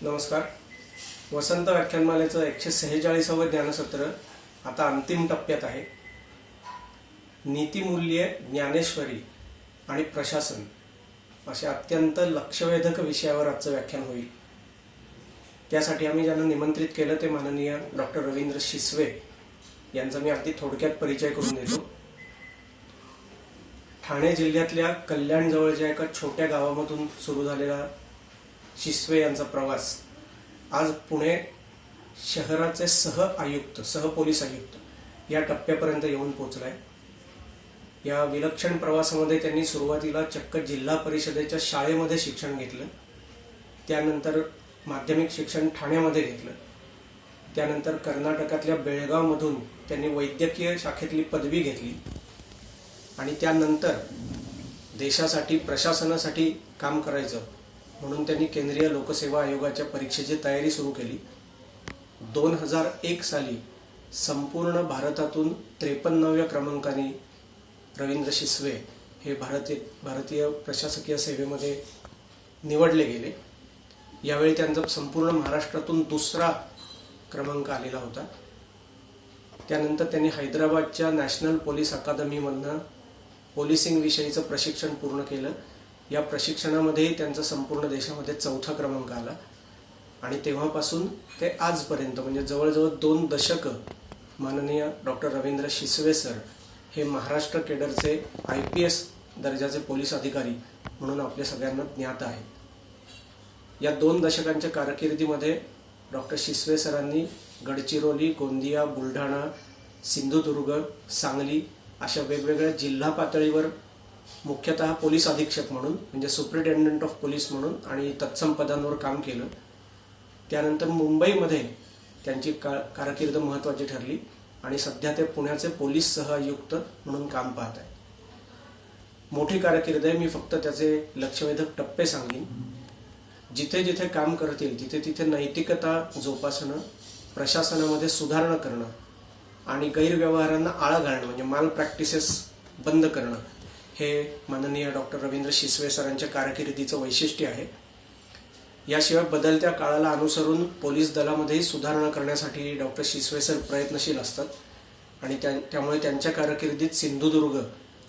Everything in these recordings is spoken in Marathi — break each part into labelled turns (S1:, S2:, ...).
S1: नमस्कार. वसंत व्याख्यानमालेचं 146वं ज्ञानसत्र आता अंतिम टप्प्यात आहे. नीतिमूल्ये, ज्ञानेश्वरी आणि प्रशासन अशा अत्यंत लक्षवेधक विषयावर आजचं व्याख्यान होईल. त्यासाठी आम्ही ज्यांना निमंत्रित केलं ते माननीय डॉक्टर रवींद्र शिसवे यांचा मी अगदी थोडक्यात परिचय करून देतो. ठाणे जिल्ह्यातल्या कल्याण जवळच्या एका छोट्या गावामधून सुरू झालेला शिसवे यांचा प्रवास आज पुणे शहराचे सहपोलीस आयुक्त या टप्प्यापर्यंत येऊन पोहोचलाय. या विलक्षण प्रवासामध्ये त्यांनी सुरुवातीला चक्क जिल्हा परिषदेच्या शाळेमध्ये शिक्षण घेतलं. त्यानंतर माध्यमिक शिक्षण ठाण्यामध्ये घेतलं. त्यानंतर कर्नाटकातल्या बेळगावमधून त्यांनी वैद्यकीय शाखेतली पदवी घेतली आणि त्यानंतर देशासाठी प्रशासनासाठी काम करायचं म्हणून त्यांनी केंद्रीय लोकसेवा आयोगाच्या परीक्षेची तयारी सुरू केली. 2001 साली संपूर्ण भारतातून 53व्या क्रमांकाने रवींद्र शिसवे हे भारतीय प्रशासकीय सेवेमध्ये निवडले गेले. यावेळी त्यांचा संपूर्ण महाराष्ट्रातून दुसरा क्रमांक आलेला होता. त्यानंतर त्यांनी हैदराबादच्या नॅशनल पोलीस अकादमीमधनं पोलिसिंग विषयीचं प्रशिक्षण पूर्ण केलं. या प्रशिक्षणामध्ये त्यांचा संपूर्ण देशामध्ये 4था क्रमांक आला आणि तेव्हापासून ते आजपर्यंत म्हणजे जवळजवळ 2 दशकं माननीय डॉक्टर रवींद्र शिसवे सर हे महाराष्ट्र केडरचे IPS दर्जाचे पोलीस अधिकारी म्हणून आपल्या सगळ्यांना ज्ञात आहेत. या 2 दशकांच्या कारकिर्दीमध्ये डॉक्टर शिसवे सरांनी गडचिरोली, गोंदिया, बुलढाणा, सिंधुदुर्ग, सांगली अशा वेगवेगळ्या जिल्हा पातळीवर मुख्यतः पोलीस अधीक्षक म्हणून म्हणजे सुप्रिटेंडंट ऑफ पोलीस म्हणून आणि तत्सम पदांवर काम केलं. त्यानंतर मुंबईमध्ये त्यांची कारकीर्द महत्त्वाची ठरली आणि सध्या ते पुण्याचे पोलीस सहआयुक्त म्हणून काम पाहत आहेत. मोठी कारकीर्द आहे. मी फक्त त्याचे लक्षवेधक टप्पे सांगेन. जिथे जिथे काम करतील तिथे तिथे नैतिकता जोपासणं, प्रशासनामध्ये सुधारणा करणं आणि गैरव्यवहारांना आळा घालणं म्हणजे माल प्रॅक्टिसेस बंद करणं हे माननीय डॉक्टर रवींद्र शिसवे सरांच्या कारकिर्दीचं वैशिष्ट्य आहे. याशिवाय बदलत्या काळाला अनुसरून पोलीस दलामध्येही सुधारणा करण्यासाठी डॉक्टर शिसवे सर प्रयत्नशील असतात आणि त्यामुळे त्यांच्या कारकिर्दीत सिंधुदुर्ग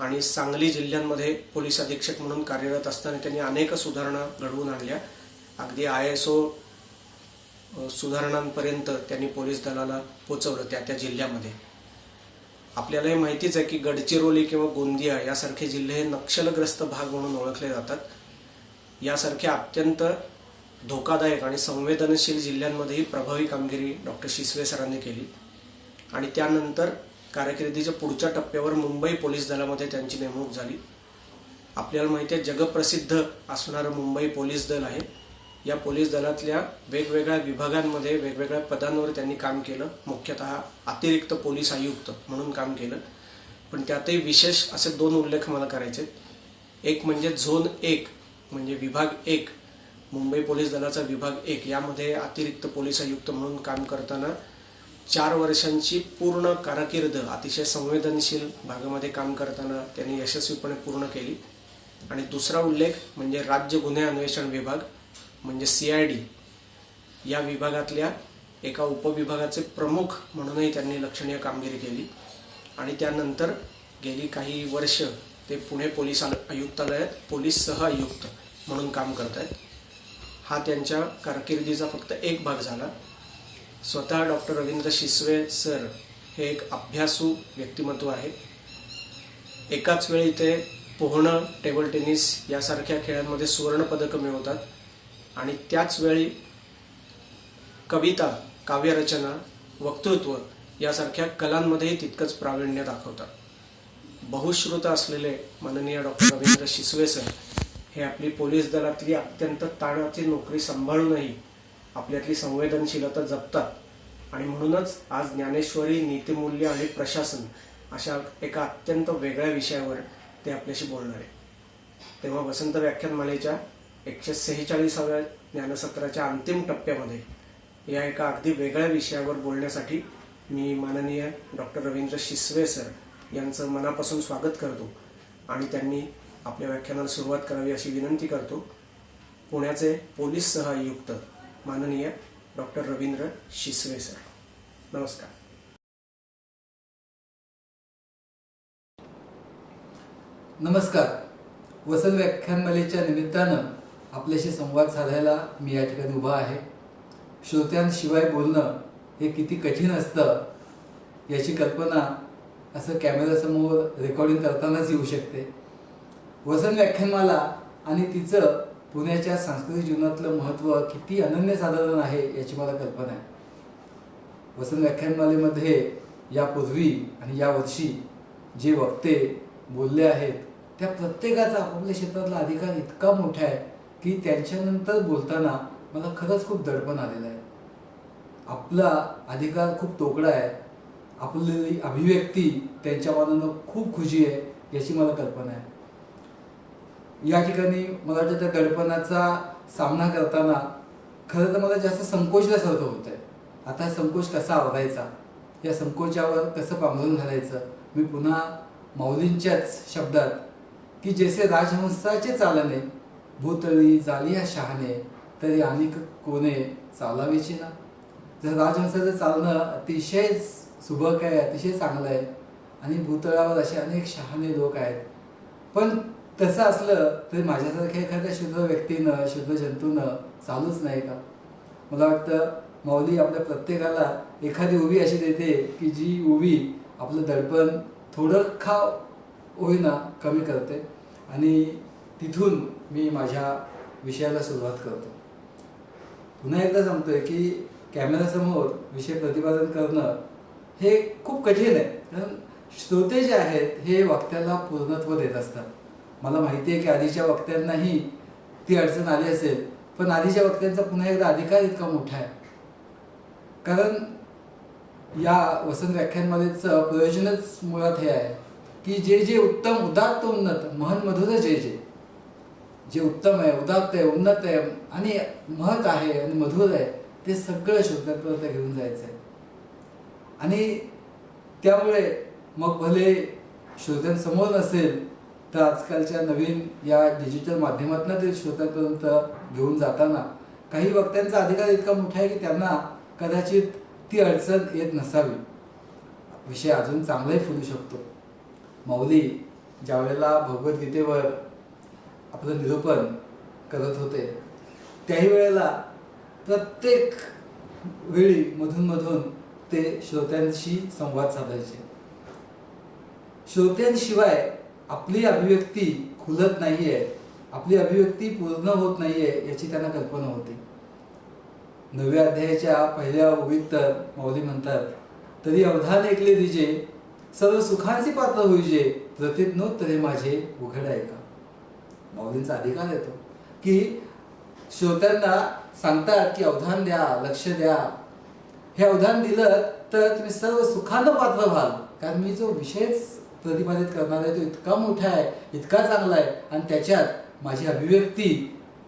S1: आणि सांगली जिल्ह्यांमध्ये पोलीस अधीक्षक म्हणून कार्यरत असताना त्यांनी अनेक सुधारणा घडवून आणल्या. अगदी ISO सुधारणांपर्यंत त्यांनी पोलीस दलाला पोचवलं त्या जिल्ह्यामध्ये. आपल्याला हे माहितीच आहे की गडचिरोली किंवा गोंदिया यासारखे जिल्हे हे नक्षलग्रस्त भाग म्हणून ओळखले जातात. यासारख्या अत्यंत धोकादायक आणि संवेदनशील जिल्ह्यांमध्येही प्रभावी कामगिरी डॉक्टर शिसवे सरांनी केली आणि त्यानंतर कारकिर्दीच्या पुढच्या टप्प्यावर मुंबई पोलीस दलामध्ये त्यांची नेमणूक झाली. आपल्याला माहिती आहे जगप्रसिद्ध असणारं मुंबई पोलीस दल आहे. या पोलीस दलातल्या वेगवेगळ्या विभागांमध्ये वेगवेगळ्या पदांवर त्यांनी काम केलं. मुख्यतः अतिरिक्त पोलीस आयुक्त म्हणून काम केलं. पण त्यातही विशेष असे 2 उल्लेख मला करायचे. एक म्हणजे झोन 1 म्हणजे विभाग 1 मुंबई पोलीस दलाचा विभाग 1 यामध्ये अतिरिक्त पोलीस आयुक्त म्हणून काम करताना 4 वर्षांची पूर्ण कारकीर्द अतिशय संवेदनशील भागामध्ये काम करताना त्यांनी यशस्वीपणे पूर्ण केली. आणि दुसरा उल्लेख म्हणजे राज्य गुन्हे अन्वेषण विभाग म्हणजे CID या विभागातल्या एका उपविभागाचे प्रमुख म्हणूनही त्यांनी लक्षणीय कामगिरी केली आणि त्यानंतर गेली काही वर्ष ते पुणे पोलीस आयुक्तालयात पोलीस सहआयुक्त म्हणून काम करत आहेत. हा त्यांच्या कारकिर्दीचा फक्त एक भाग झाला. स्वतः डॉक्टर रवींद्र शिसवे सर हे एक अभ्यासू व्यक्तिमत्व आहे. एकाच वेळी ते पोहणं, टेबल टेनिस यासारख्या खेळांमध्ये सुवर्णपदकं मिळवतात आणि त्याच वेळी कविता, काव्यरचना, वक्तृत्व यासारख्या कलांमध्येही तितकंच प्रावीण्य दाखवतात. बहुश्रुत असलेले माननीय डॉक्टर रवींद्र शिसवे सर हे आपली पोलीस दलातली अत्यंत ताणाची नोकरी सांभाळूनही आपल्यातली संवेदनशीलता जपतात आणि म्हणूनच आज ज्ञानेश्वरी, नीतिमूल्य आणि प्रशासन अशा एका अत्यंत वेगळ्या विषयावर ते आपल्याशी बोलणार आहे. तेव्हा वसंत व्याख्यानमालेच्या 146व्या ज्ञानसत्राच्या अंतिम टप्प्यामध्ये या एका अगदी वेगळ्या विषयावर बोलण्यासाठी मी माननीय डॉक्टर रवींद्र शिसवे सर यांचं मनापासून स्वागत करतो आणि त्यांनी आपल्या व्याख्यानाला सुरुवात करावी अशी विनंती करतो. पुण्याचे पोलीस सहआयुक्त माननीय डॉक्टर रवींद्र शिसवे सर. नमस्कार.
S2: नमस्कार. वसंत व्याख्यानमालेच्या निमित्तानं आपल्याशी संवाद साधायला मी या ठिकाणी उभा आहे. श्रोत्यांशिवाय बोलणं हे किती कठीण असतं याची कल्पना असं कॅमेऱ्यासमोर रेकॉर्डिंग करतानाच येऊ शकते. वसंत व्याख्यानमाला आणि तिचं पुण्याच्या सांस्कृतिक जीवनातलं महत्त्व किती अनन्यसाधारण आहे याची मला कल्पना आहे. वसंत व्याख्यानमालेमध्ये यापूर्वी आणि यावर्षी जे वक्ते बोलले आहेत त्या प्रत्येकाचा आपापल्या क्षेत्रातला अधिकार इतका मोठा आहे की त्यांच्यानंतर बोलताना मला खरंच खूप दडपण आलेलं आहे. आपला अधिकार खूप तोकडा आहे, आपली अभिव्यक्ती त्यांच्या मनानं खूप खुशी आहे याची मला कल्पना आहे. या ठिकाणी मला वाटतं त्या दडपणाचा सामना करताना खरं तर मला जास्त संकोचल्यासारखं होत आहे. आता हा संकोच कसा आवरायचा, या संकोचावर कसं पांघरून घालायचं. मी पुन्हा माऊलींच्याच शब्दात की जैसे राजहंसाचे चालणे भूतळी झाली शहाणे तरी अनेक कोणे चालावीची ना. जर राजहंसाचं चालणं अतिशय सुबक आहे, अतिशय चांगलं आहे आणि भूतळावर असे अनेक शहाणे लोक आहेत, पण तसं असलं तरी माझ्यासारख्या एखाद्या शुद्ध व्यक्तीनं, शुद्ध जंतूनं चालूच नाही का. मला वाटतं माऊली आपल्या प्रत्येकाला एखादी उभी अशी देते की जी उभी आपलं दडपण थोडं होईना कमी करते. आणि तिथून मी माझ्या विषयाला सुरुवात करतो. पुन्हा एकदा सांगतोय की कॅमेऱ्यासमोर विषय प्रतिपादन करणं हे खूप कठीण आहे, कारण श्रोते जे आहेत हे वक्त्याला पूर्णत्व देत असतात. मला माहिती आहे की आधीच्या वक्त्यांनाही ती अडचण आली असेल, पण आधीच्या वक्त्यांचा पुन्हा एकदा अधिकार इतका मोठा आहे, कारण या वसंत व्याख्यानमालेचं प्रयोजनच मुळात हे आहे की जे जे उत्तम उदात्त उन्नत महन मधुर जे उत्तम आहे, उदात्त आहे, उन्नत आहे आणि महत आहे आणि मधुर आहे ते सगळं श्रोत्यांपर्यंत घेऊन जायचं आहे. आणि त्यामुळे मग भले श्रोत्यांसमोर नसेल तर आजकालच्या नवीन या डिजिटल माध्यमातून ते श्रोत्यांपर्यंत घेऊन जाताना काही वक्त्यांचा अधिकार इतका मोठा आहे की त्यांना कदाचित ती अडचण येत नसावी, विषय अजून चांगलाही फुलू शकतो. माऊली ज्या वेळेला भगवद्गीतेवर आपलं निरूपण करत होते त्याही वेळेला प्रत्येक वेळी मधून ते श्रोत्यांशी संवाद साधायचे. श्रोत्यांशिवाय आपली अभिव्यक्ती खुलत नाहीये, आपली अभिव्यक्ती पूर्ण होत नाहीये याची त्यांना कल्पना होती. 9व्या अध्यायाच्या पहिल्या ओळीत तर माऊली म्हणतात, तरी अवधान ऐकले दिजे सर्व सुखांचे पात्र होईजे प्रतिज्ञोत्तरे माझे उघड ऐका. माऊलींचा अधिकार येतो की श्रोत्यांना सांगतात की अवधान द्या, लक्ष द्या. हे अवधान दिलं तर तुम्ही सर्व सुखांना पात्र व्हाल, कारण मी जो विषयच प्रतिपादित करणार आहे तो इतका मोठा आहे, इतका चांगला आहे आणि त्याच्यात माझी अभिव्यक्ती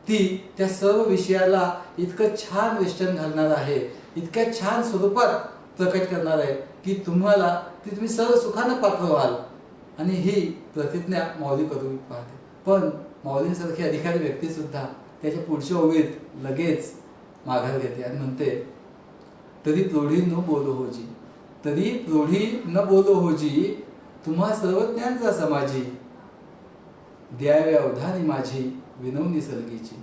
S2: ती त्या सर्व विषयाला इतकं छान वेष्टन घालणार आहे, इतक्या छान स्वरूपात प्रकट करणार आहे की तुम्ही सर्व सुखानं पात्र व्हाल. आणि ही प्रतिज्ञा माऊली करू पाहते. पण माऊलींसारखी अधिकारी व्यक्ती सुद्धा त्याच्या पुढच्या ओळीत लगेच माघार घेते आणि म्हणते, तरी प्रौढी न बोलो होजी, तरी प्रौढी न बोलो होजी तुम्हा सर्वज्ञांचा समाजी द्यावे अवधानी माझी विनवणी सलगीची.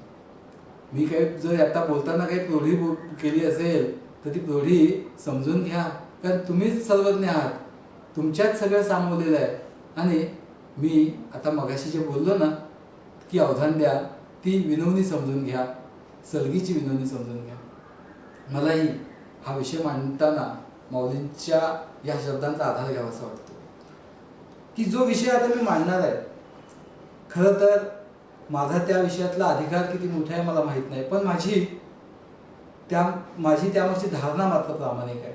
S2: मी काही जर आता बोलताना काही प्रौढी केली असेल तर ती प्रौढी समजून घ्या, कारण तुम्हीच सर्वज्ञ आहात, तुमच्यात सगळं सामावलेलं आहे. आणि मी आता मगाशी जे बोललो ना की अवधान द्या, ती विनवणी समजून घ्या, सलगीची विनवणी समजून घ्या. मलाही हा विषय मांडताना माऊलींच्या या शब्दांचा आधार घ्यावासा वाटतो की जो विषय आता मी मांडणार आहे, खरं तर माझा त्या विषयातला अधिकार किती मोठा आहे मला माहीत नाही, पण माझी त्यामागची धारणा मात्र प्रामाणिक आहे.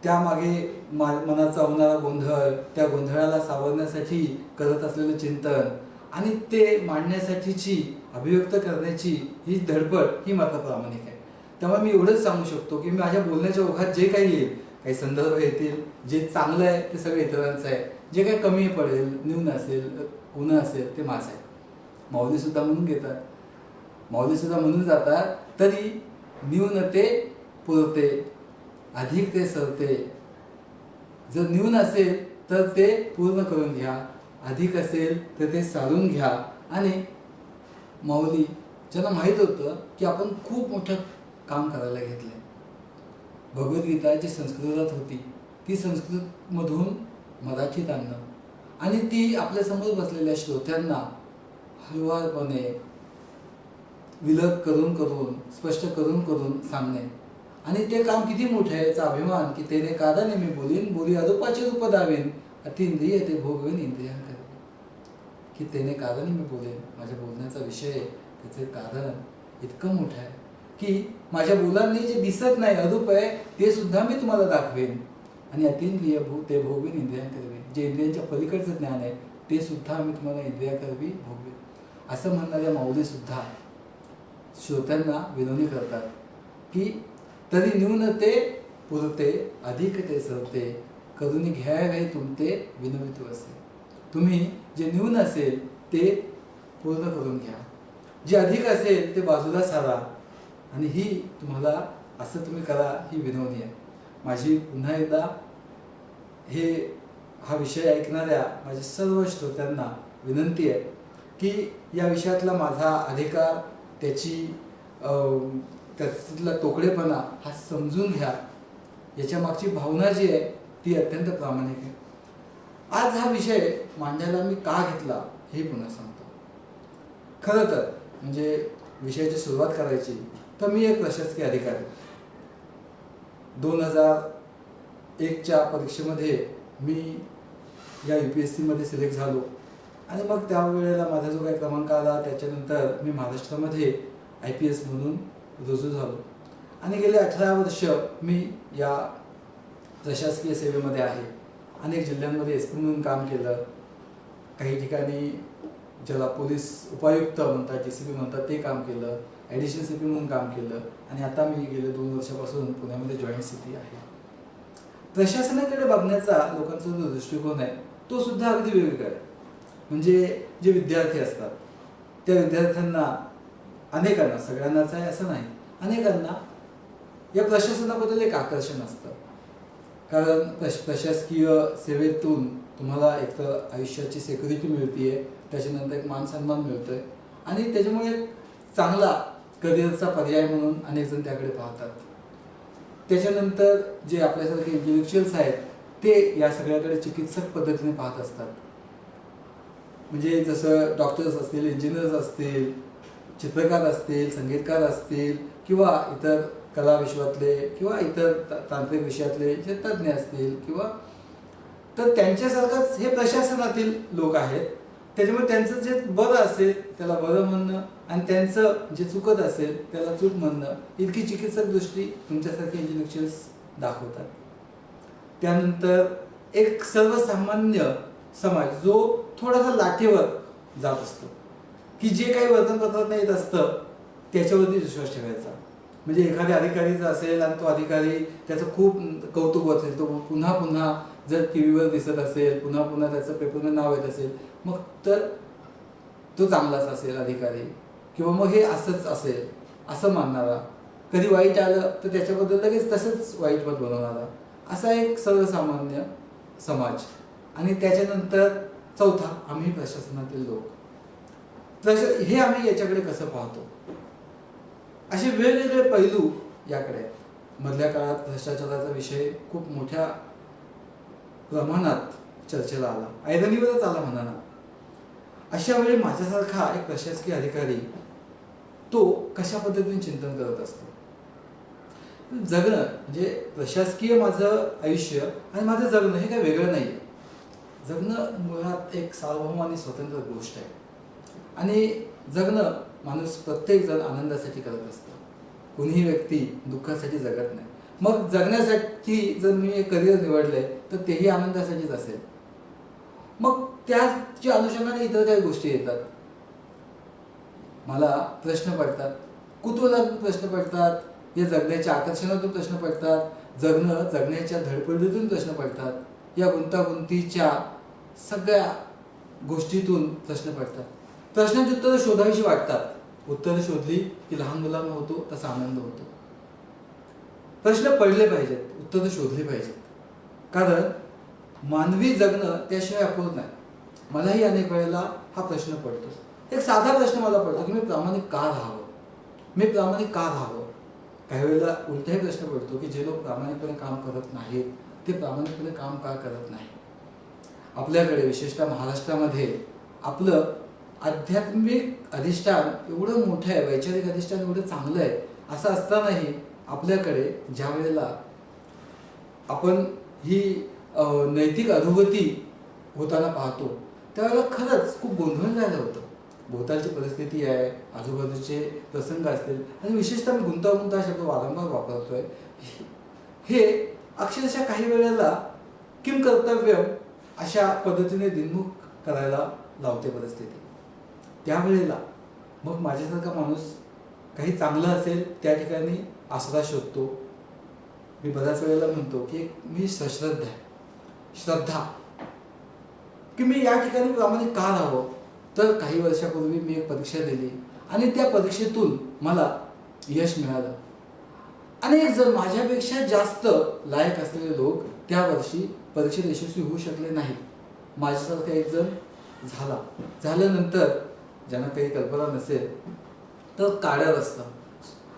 S2: त्यामागे मनाचा होणारा गोंधळ, त्या गोंधळाला सावरण्यासाठी करत असलेलं चिंतन आणि ते मांडण्यासाठीची अभिव्यक्त करण्याची ही धडपड ही मात्र प्रामाणिक आहे. त्यामुळे मी एवढंच सांगू शकतो की माझ्या बोलण्याच्या ओघात जे काही येईल, काही संदर्भ येतील, जे चांगलं आहे ते सगळं इतरांचं आहे, जे काही कमी पडेल, न्यून असेल, उणं असेल ते माझं आहे. माऊली सुद्धा म्हणून घेतात, माऊली सुद्धा म्हणून जातात तरी न्यून ते पुरते, अधिक ते सरते. जर न्यून असेल तर ते पूर्ण करून घ्या, अधिक असेल तर ते सारून घ्या. आणि माऊली ज्यांना माहीत होतं की आपण खूप मोठं काम करायला घेतलंय, भगवद्गीता जी संस्कृतात होती ती संस्कृतमधून मराठीत आणणं आणि ती आपल्यासमोर बसलेल्या श्रोत्यांना हळुवारपणे विलग करून करून स्पष्ट करून करून सांगणे. आणि ते काम किती मोठं आहे याचा अभिमान की तेने कादाने मी बोलीन, बोली अरूपाचे रूप दावीन, अतिंद्रिय ते भोगवेन इंद्रियांकरवी. की तेने कादाने मी बोलेन, माझ्या बोलण्याचा विषय त्याचे कारण इतकं मोठं आहे की माझ्या बोलांनी जे दिसत नाही अरूप आहे ते सुद्धा मी तुम्हाला दाखवेन. आणि अतिंद्रिय ते भोगवेन इंद्रियांकरवी, जे इंद्रियांच्या पलीकडचं ज्ञान आहे ते सुद्धा मी तुम्हाला इंद्रियांकरवी भोगवेन. असं म्हणणाऱ्या माऊली सुद्धा श्रोत्यांना विनवणी करतात की तरी न्यून ते पुरते, अधिक ते सरते, करून घ्यावे तुमते विनवित असे. तुम्ही जे न्यून असेल ते पूर्ण करून घ्या, जे अधिक असेल ते बाजूला सारा. आणि ही तुम्हाला असं तुम्ही करा, ही विनवणी आहे माझी. पुन्हा एकदा हा विषय ऐकणाऱ्या माझ्या सर्व श्रोत्यांना विनंती आहे की या विषयातला माझा अधिकार, त्याच्यातला तोकडेपणा हा समजून घ्या. याच्या मागची भावना जी आहे ती अत्यंत प्रामाणिक आहे. आज हा विषय मांडायला मी का घेतला हे पुन्हा सांगतो. खरं तर म्हणजे विषयाची सुरुवात करायची तर मी एक प्रशासकीय अधिकारी. 2001च्या परीक्षेमध्ये मी या UPSC मध्ये सिलेक्ट झालो आणि मग त्यावेळेला माझा जो काही क्रमांक आला त्याच्यानंतर मी महाराष्ट्रामध्ये IPS म्हणून रुजू झालो आणि गेले 18 वर्ष मी या प्रशासकीय सेवेमध्ये आहे. अनेक जिल्ह्यांमध्ये SP म्हणून काम केलं, काही ठिकाणी ज्याला पोलीस उपायुक्त म्हणतात, DCP म्हणतात ते काम केलं, ॲडिशनल CP म्हणून काम केलं आणि आता मी गेले 2 वर्षापासून पुण्यामध्ये जॉईंट CP आहे. प्रशासनाकडे बघण्याचा लोकांचा जो दृष्टिकोन आहे तो सुद्धा अगदी वेगवेगळा आहे. म्हणजे जे विद्यार्थी असतात त्या विद्यार्थ्यांना, अनेकांना, सगळ्यांनाच आहे असं नाही, अनेकांना या प्रशासनाबद्दल एक आकर्षण असतं. कारण प्रशासकीय सेवेतून तुम्हाला एक तर आयुष्याची सिक्युरिटी मिळते, त्याच्यानंतर एक मान सन्मान मिळतोय आणि त्याच्यामुळे चांगला करिअरचा पर्याय म्हणून अनेक जण त्याकडे पाहतात. त्याच्यानंतर जे आपल्यासारखे इंटेलेक्च्युअल्स आहेत ते या सगळ्याकडे चिकित्सक पद्धतीने पाहत असतात. म्हणजे जसं डॉक्टर्स असतील, इंजिनियर्स असतील, चित्रकार असतील, संगीतकार असतील किंवा इतर कला विश्वातले किंवा इतर तांत्रिक विषयातले जे तज्ज्ञ असतील किंवा तर त्यांच्यासारखंच हे प्रशासनातील लोक आहेत. त्याच्यामुळे त्यांचं जे बरं असेल त्याला बरं म्हणणं आणि त्यांचं जे चुकत असेल त्याला चूक म्हणणं, इतकी चिकित्सक दृष्टी तुमच्यासारखे इंटेलेक्च्युअल्स दाखवतात. त्यानंतर एक सर्वसामान्य समाज जो थोडासा लाटेवर जात असतो की जे काही वर्तमानपत्रात येत असतं त्याच्यावरती विश्वास ठेवायचा. म्हणजे एखाद्या अधिकारीचा असेल आणि तो अधिकारी त्याचं खूप कौतुक असेल, तो पुन्हा पुन्हा जर TV वर दिसत असेल, पुन्हा पुन्हा त्याचं पेपरमध्ये नाव येत असेल, मग तर तो चांगलाच असेल अधिकारी किंवा मग हे असंच असेल असं मानणारा. कधी वाईट आलं तर त्याच्याबद्दल लगेच तसंच वाईट मत बनवणारा, असा एक सर्वसामान्य समाज. आणि त्याच्यानंतर चौथा, आम्ही प्रशासनातील लोक. हे आम्ही याच्याकडे कसं पाहतो, असे वेगवेगळे पैलू याकडे आहेत. मधल्या काळात भ्रष्टाचाराचा विषय खूप मोठ्या प्रमाणात चर्चेला आला, ऐरणीवरच आला म्हणा ना. अशा वेळी माझ्यासारखा एक प्रशासकीय अधिकारी तो कशा पद्धतीने चिंतन करत असतो. जगणं म्हणजे प्रशासकीय माझं आयुष्य आणि माझं जगणं हे काही वेगळं नाही आहे. जगणं मुळात एक सार्वभौम आणि स्वतंत्र गोष्ट आहे आणि जगणं माणूस प्रत्येक जण आनंदासाठी करत असतो. कोणीही व्यक्ती दुःखासाठी जगत नाही. मग जगण्यासाठी जर मी एक करिअर निवडलंय तर तेही आनंदासाठीच असेल. मग त्याच्या अनुषंगाने इतर काही गोष्टी येतात. मला प्रश्न पडतात, कुतूहलातून प्रश्न पडतात, या जगण्याच्या आकर्षणातून प्रश्न पडतात, जगण्याच्या धडपडीतून प्रश्न पडतात, या गुंतागुंतीच्या सगळ्या गोष्टीतून प्रश्न पडतात. प्रश्नांची उत्तरं शोधावीशी वाटतात उत्तर शोधली की लहान मुलांना होतो तसा आनंद होतो. प्रश्न पडले पाहिजेत, उत्तर शोधली पाहिजेत, कारण मानवी जगणं त्याशिवाय अपूर्ण आहे. मलाही अनेक वेळेला हा प्रश्न पडतो. एक साधा प्रश्न मला पडतो की मी प्रामाणिक का राहावं, मी प्रामाणिक का राहावं. काही वेळेला उलटाही प्रश्न पडतो की जे लोक प्रामाणिकपणे काम करत नाहीत ते प्रामाणिकपणे काम का करत नाही. आपल्याकडे विशेषतः महाराष्ट्रामध्ये आपलं आध्यात्मिक अधिष्ठान एवढं मोठं आहे, वैचारिक अधिष्ठान एवढं चांगलं आहे, असं असतानाही आपल्याकडे ज्या वेळेला आपण ही नैतिक अधोगती होताना पाहतो त्यावेळेला खरंच खूप गोंधळून झालं होतं. भोवतालची परिस्थिती आहे, आजूबाजूचे प्रसंग असतील, आणि विशेषतः मी गुंतागुंता शब्द वारंवार वापरतोय, हे अक्षरशः काही वेळेला किम कर्तव्य अशा पद्धतीने दिनमुख करायला लावते परिस्थिती. त्यावेळेला मग माझ्यासारखा माणूस काही चांगलं असेल त्या ठिकाणी आसरा शोधतो. मी बऱ्याच वेळेला म्हणतो की मी सश्रद्धा आहे, श्रद्धा की मी या ठिकाणी प्रामाणिक का राहावं. तर काही वर्षापूर्वी मी एक परीक्षा दिली आणि त्या परीक्षेतून मला यश मिळालं. अनेक जण माझ्यापेक्षा जास्त लायक असलेले लोक त्या वर्षी परीक्षेत यशस्वी होऊ शकले नाहीत. माझ्यासारखा एक जण झाल्यानंतर ज्यांना काही कल्पना नसेल तर काढत असतं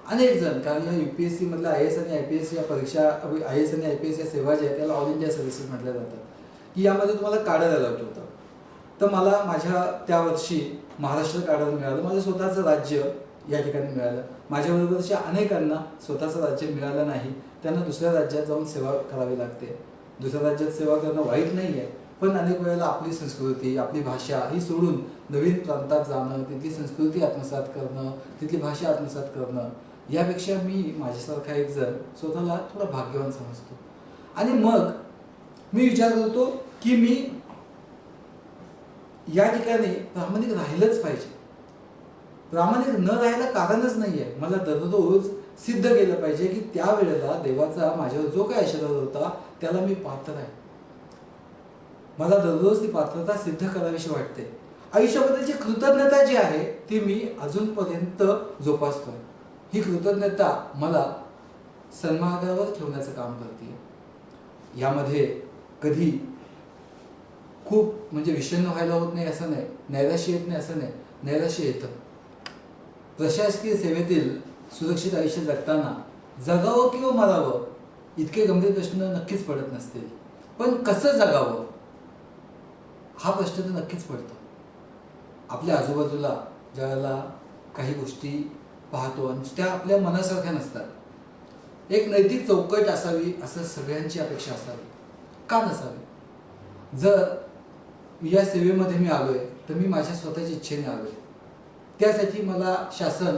S2: अनेक जण, कारण या UPSC मधल्या IAS आणि IPS या परीक्षा, IAS आणि IPS या सेवा ज्या आहेत त्याला ऑल इंडिया सर्व्हिसेस म्हटल्या जातात, की यामध्ये तुम्हाला काढा द्यायला होतं. तर मला माझ्या त्या वर्षी महाराष्ट्र काढायला मिळालं, माझं स्वतःचं राज्य या ठिकाणी मिळालं. माझ्याबरोबरच्या अनेकांना स्वतःचं राज्य मिळालं नाही, त्यांना दुसऱ्या राज्यात जाऊन सेवा करावी लागते. दुसऱ्या राज्यात सेवा करणं वाईट नाही आहे, पण अनेक वेळेला आपली संस्कृती, आपली भाषा ही सोडून नवीन प्रांतात जाणं, तिथली संस्कृती आत्मसात करणं, तिथली भाषा आत्मसात करणं, यापेक्षा मी माझ्यासारखा एक जण स्वतःला थोडा भाग्यवान समजतो. आणि मग मी विचार करतो की मी या ठिकाणी प्रामाणिक राहिलंच पाहिजे. प्रामाणिक न राहायला कारणच नाहीये. मला दररोज सिद्ध केलं पाहिजे की त्यावेळेला देवाचा माझ्यावर जो काही आशीर्वाद होता त्याला मी पात्र आहे. मला दररोज ती पात्रता सिद्ध करावीशी वाटते. आयुष्याबद्दलची कृतज्ञता जी आहे ती मी अजूनपर्यंत जोपासतोय. ही कृतज्ञता मला सन्मार्गावर ठेवण्याचं काम करते. यामध्ये कधी खूप म्हणजे विषण्ण व्हायला होत नाही असं नाही, नैराश्य येत नाही असं नाही, नैराश्य येतं. प्रशासकीय सेवेतील सुरक्षित आयुष्य जगताना जगावं किंवा मरावं इतके गंभीर प्रश्न नक्कीच पडत नसतील, पण कसं जगावं हा प्रश्न तर नक्कीच पडतो. आपल्या आजूबाजूला ज्यावेळेला काही गोष्टी पाहतो आणि त्या आपल्या मनासारख्या नसतात, एक नैतिक चौकट असावी असं सगळ्यांची अपेक्षा असावी. का नसावी? जर या सेवेमध्ये मी आलोय तर मी माझ्या स्वतःच्या इच्छेने आलोय. त्यासाठी मला शासन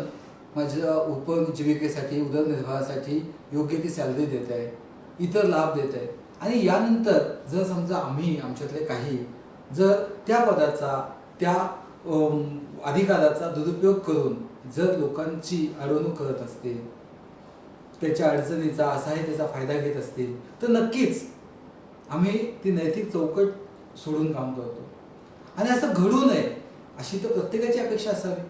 S2: माझ्या उपजीविकेसाठी, उदरनिर्वाहासाठी योग्य ती सॅलरी देत आहे, इतर लाभ देत आहे. आणि यानंतर जर समजा आमच्यातले काही जर त्या पदाचा, त्या अधिकाराचा दुरुपयोग करून जर लोकांची अडवणूक करत असतील, त्याच्या अडचणीचा, असहायतेचा फायदा घेत असतील, तर नक्कीच आम्ही ती नैतिक चौकट सोडून काम करतो. आणि असं घडू नये अशी तर प्रत्येकाची अपेक्षा असावी.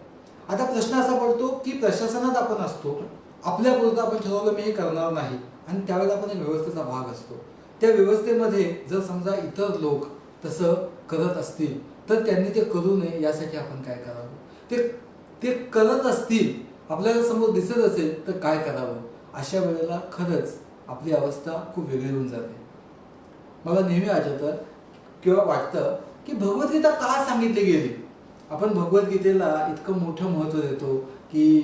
S2: आता प्रश्न असा पडतो की प्रशासनात आपण असतो, आपल्यापुरतं आपण ठरवलं मी हे करणार नाही, आणि त्यावेळेला आपण एक व्यवस्थेचा भाग असतो. त्या व्यवस्थेमध्ये जर समजा इतर लोक तसं करत असतील तर त्यांनी ते करू नये यासाठी आपण काय करावं. ते करत असतील, आपल्याला समोर दिसत असेल तर काय करावं. अशा वेळेला खरंच आपली अवस्था खूप वेगळी होऊन जाते. मला नेहमी आठवतं किंवा वाटतं की भगवद्गीता का सांगितली गेली. आपण भगवद्गीतेला इतकं मोठं महत्त्व देतो की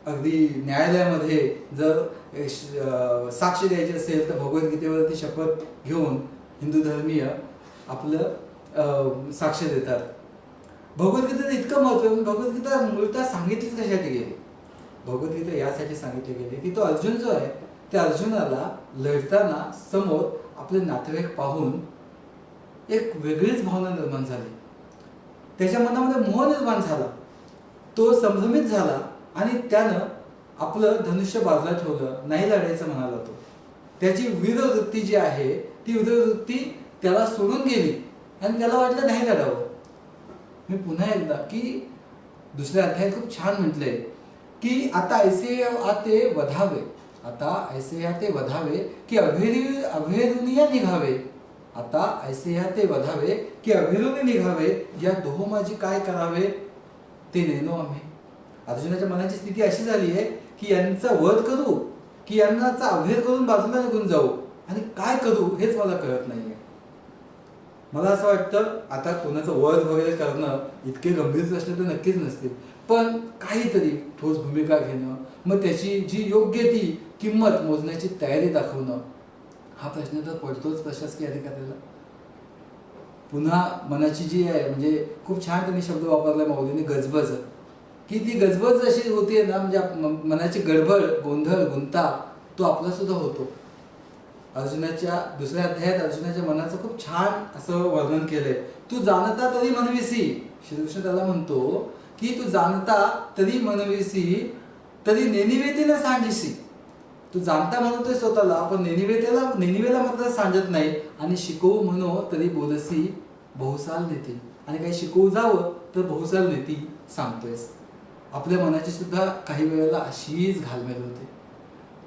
S2: अगदी न्यायालयामध्ये जर साक्ष द्यायची असेल तर भगवद्गीतेवरती शपथ घेऊन हिंदू धर्मीय आपलं साक्ष देतात. भगवद्गीतेचं इतकं महत्त्व आहे. भगवद्गीता मूळतः सांगितलीच कशासाठी गेली. भगवद्गीता यासाठी सांगितली गेली की तो अर्जुन जो आहे त्या अर्जुनाला लढताना समोर आपले नातेवाईक पाहून एक वेगळीच भावना निर्माण झाली. त्याच्या मनामध्ये मोह निर्माण झाला, तो संभ्रमित झाला आणि त्यानं आपलं धनुष्य बाजूला ठेवलं, नाही लढायचं म्हणाला. तो त्याची वीरवृत्ती जी आहे ती वीरवृत्ती त्याला सोडून गेली आणि त्याला वाटलं नाही लढावं. मी पुन्हा एकदा की दुसऱ्या अध्यायात खूप छान म्हटलंय की आता ऐसे आते वधावे, आता ऐसे आते वधावे की अभेरुनिया निघावे, आता ऐसे आते वधावे की अभेरुनी निघावे, या दोहो माझी काय करावे ते नेनो आम्ही. अर्जुनाच्या मनाची स्थिती अशी झाली आहे की यांचा वध करू की यांनाचा अभेद करून बाजूला निघून जाऊ, आणि काय करू हेच मला कळत नाहीये. मला असं वाटतं आता कोणाचं वध वगैरे करणं इतके गंभीर प्रश्न तर नक्कीच नसतील, पण काहीतरी ठोस भूमिका घेणं, मग त्याची जी योग्य ती किंमत मोजण्याची तयारी दाखवणं, हा प्रश्न तर पडतोच प्रशासकीय अधिकाऱ्याला. पुन्हा मनाची जी आहे, म्हणजे खूप छान त्यांनी शब्द वापरला मौलीने, गजबज, की ती गजबज अशी होतीये ना, म्हणजे मनाची गडबड, गोंधळ, गुंता तो आपला सुद्धा होतो. अर्जुनाच्या दुसऱ्या अध्यायात अर्जुनाच्या मनाचं खूप छान असं वर्णन केलंय. तू जाणता तरी म्हणविसी, श्रीकृष्ण त्याला म्हणतो की तू जाणता तरी म्हणविसी तरी नेनिवेतीला सांगिसी. तू जाणता म्हणतोय स्वतःला, पण नेनिवेला मात्र सांगत नाही, आणि शिकवू म्हणो तरी बोलसी बहुसाल नेती, आणि काही शिकवू जावं तर बहुसाल नेती सांगतोयस. आपल्या मनाची सुद्धा काही वेळेला अशीच घालमेल होते.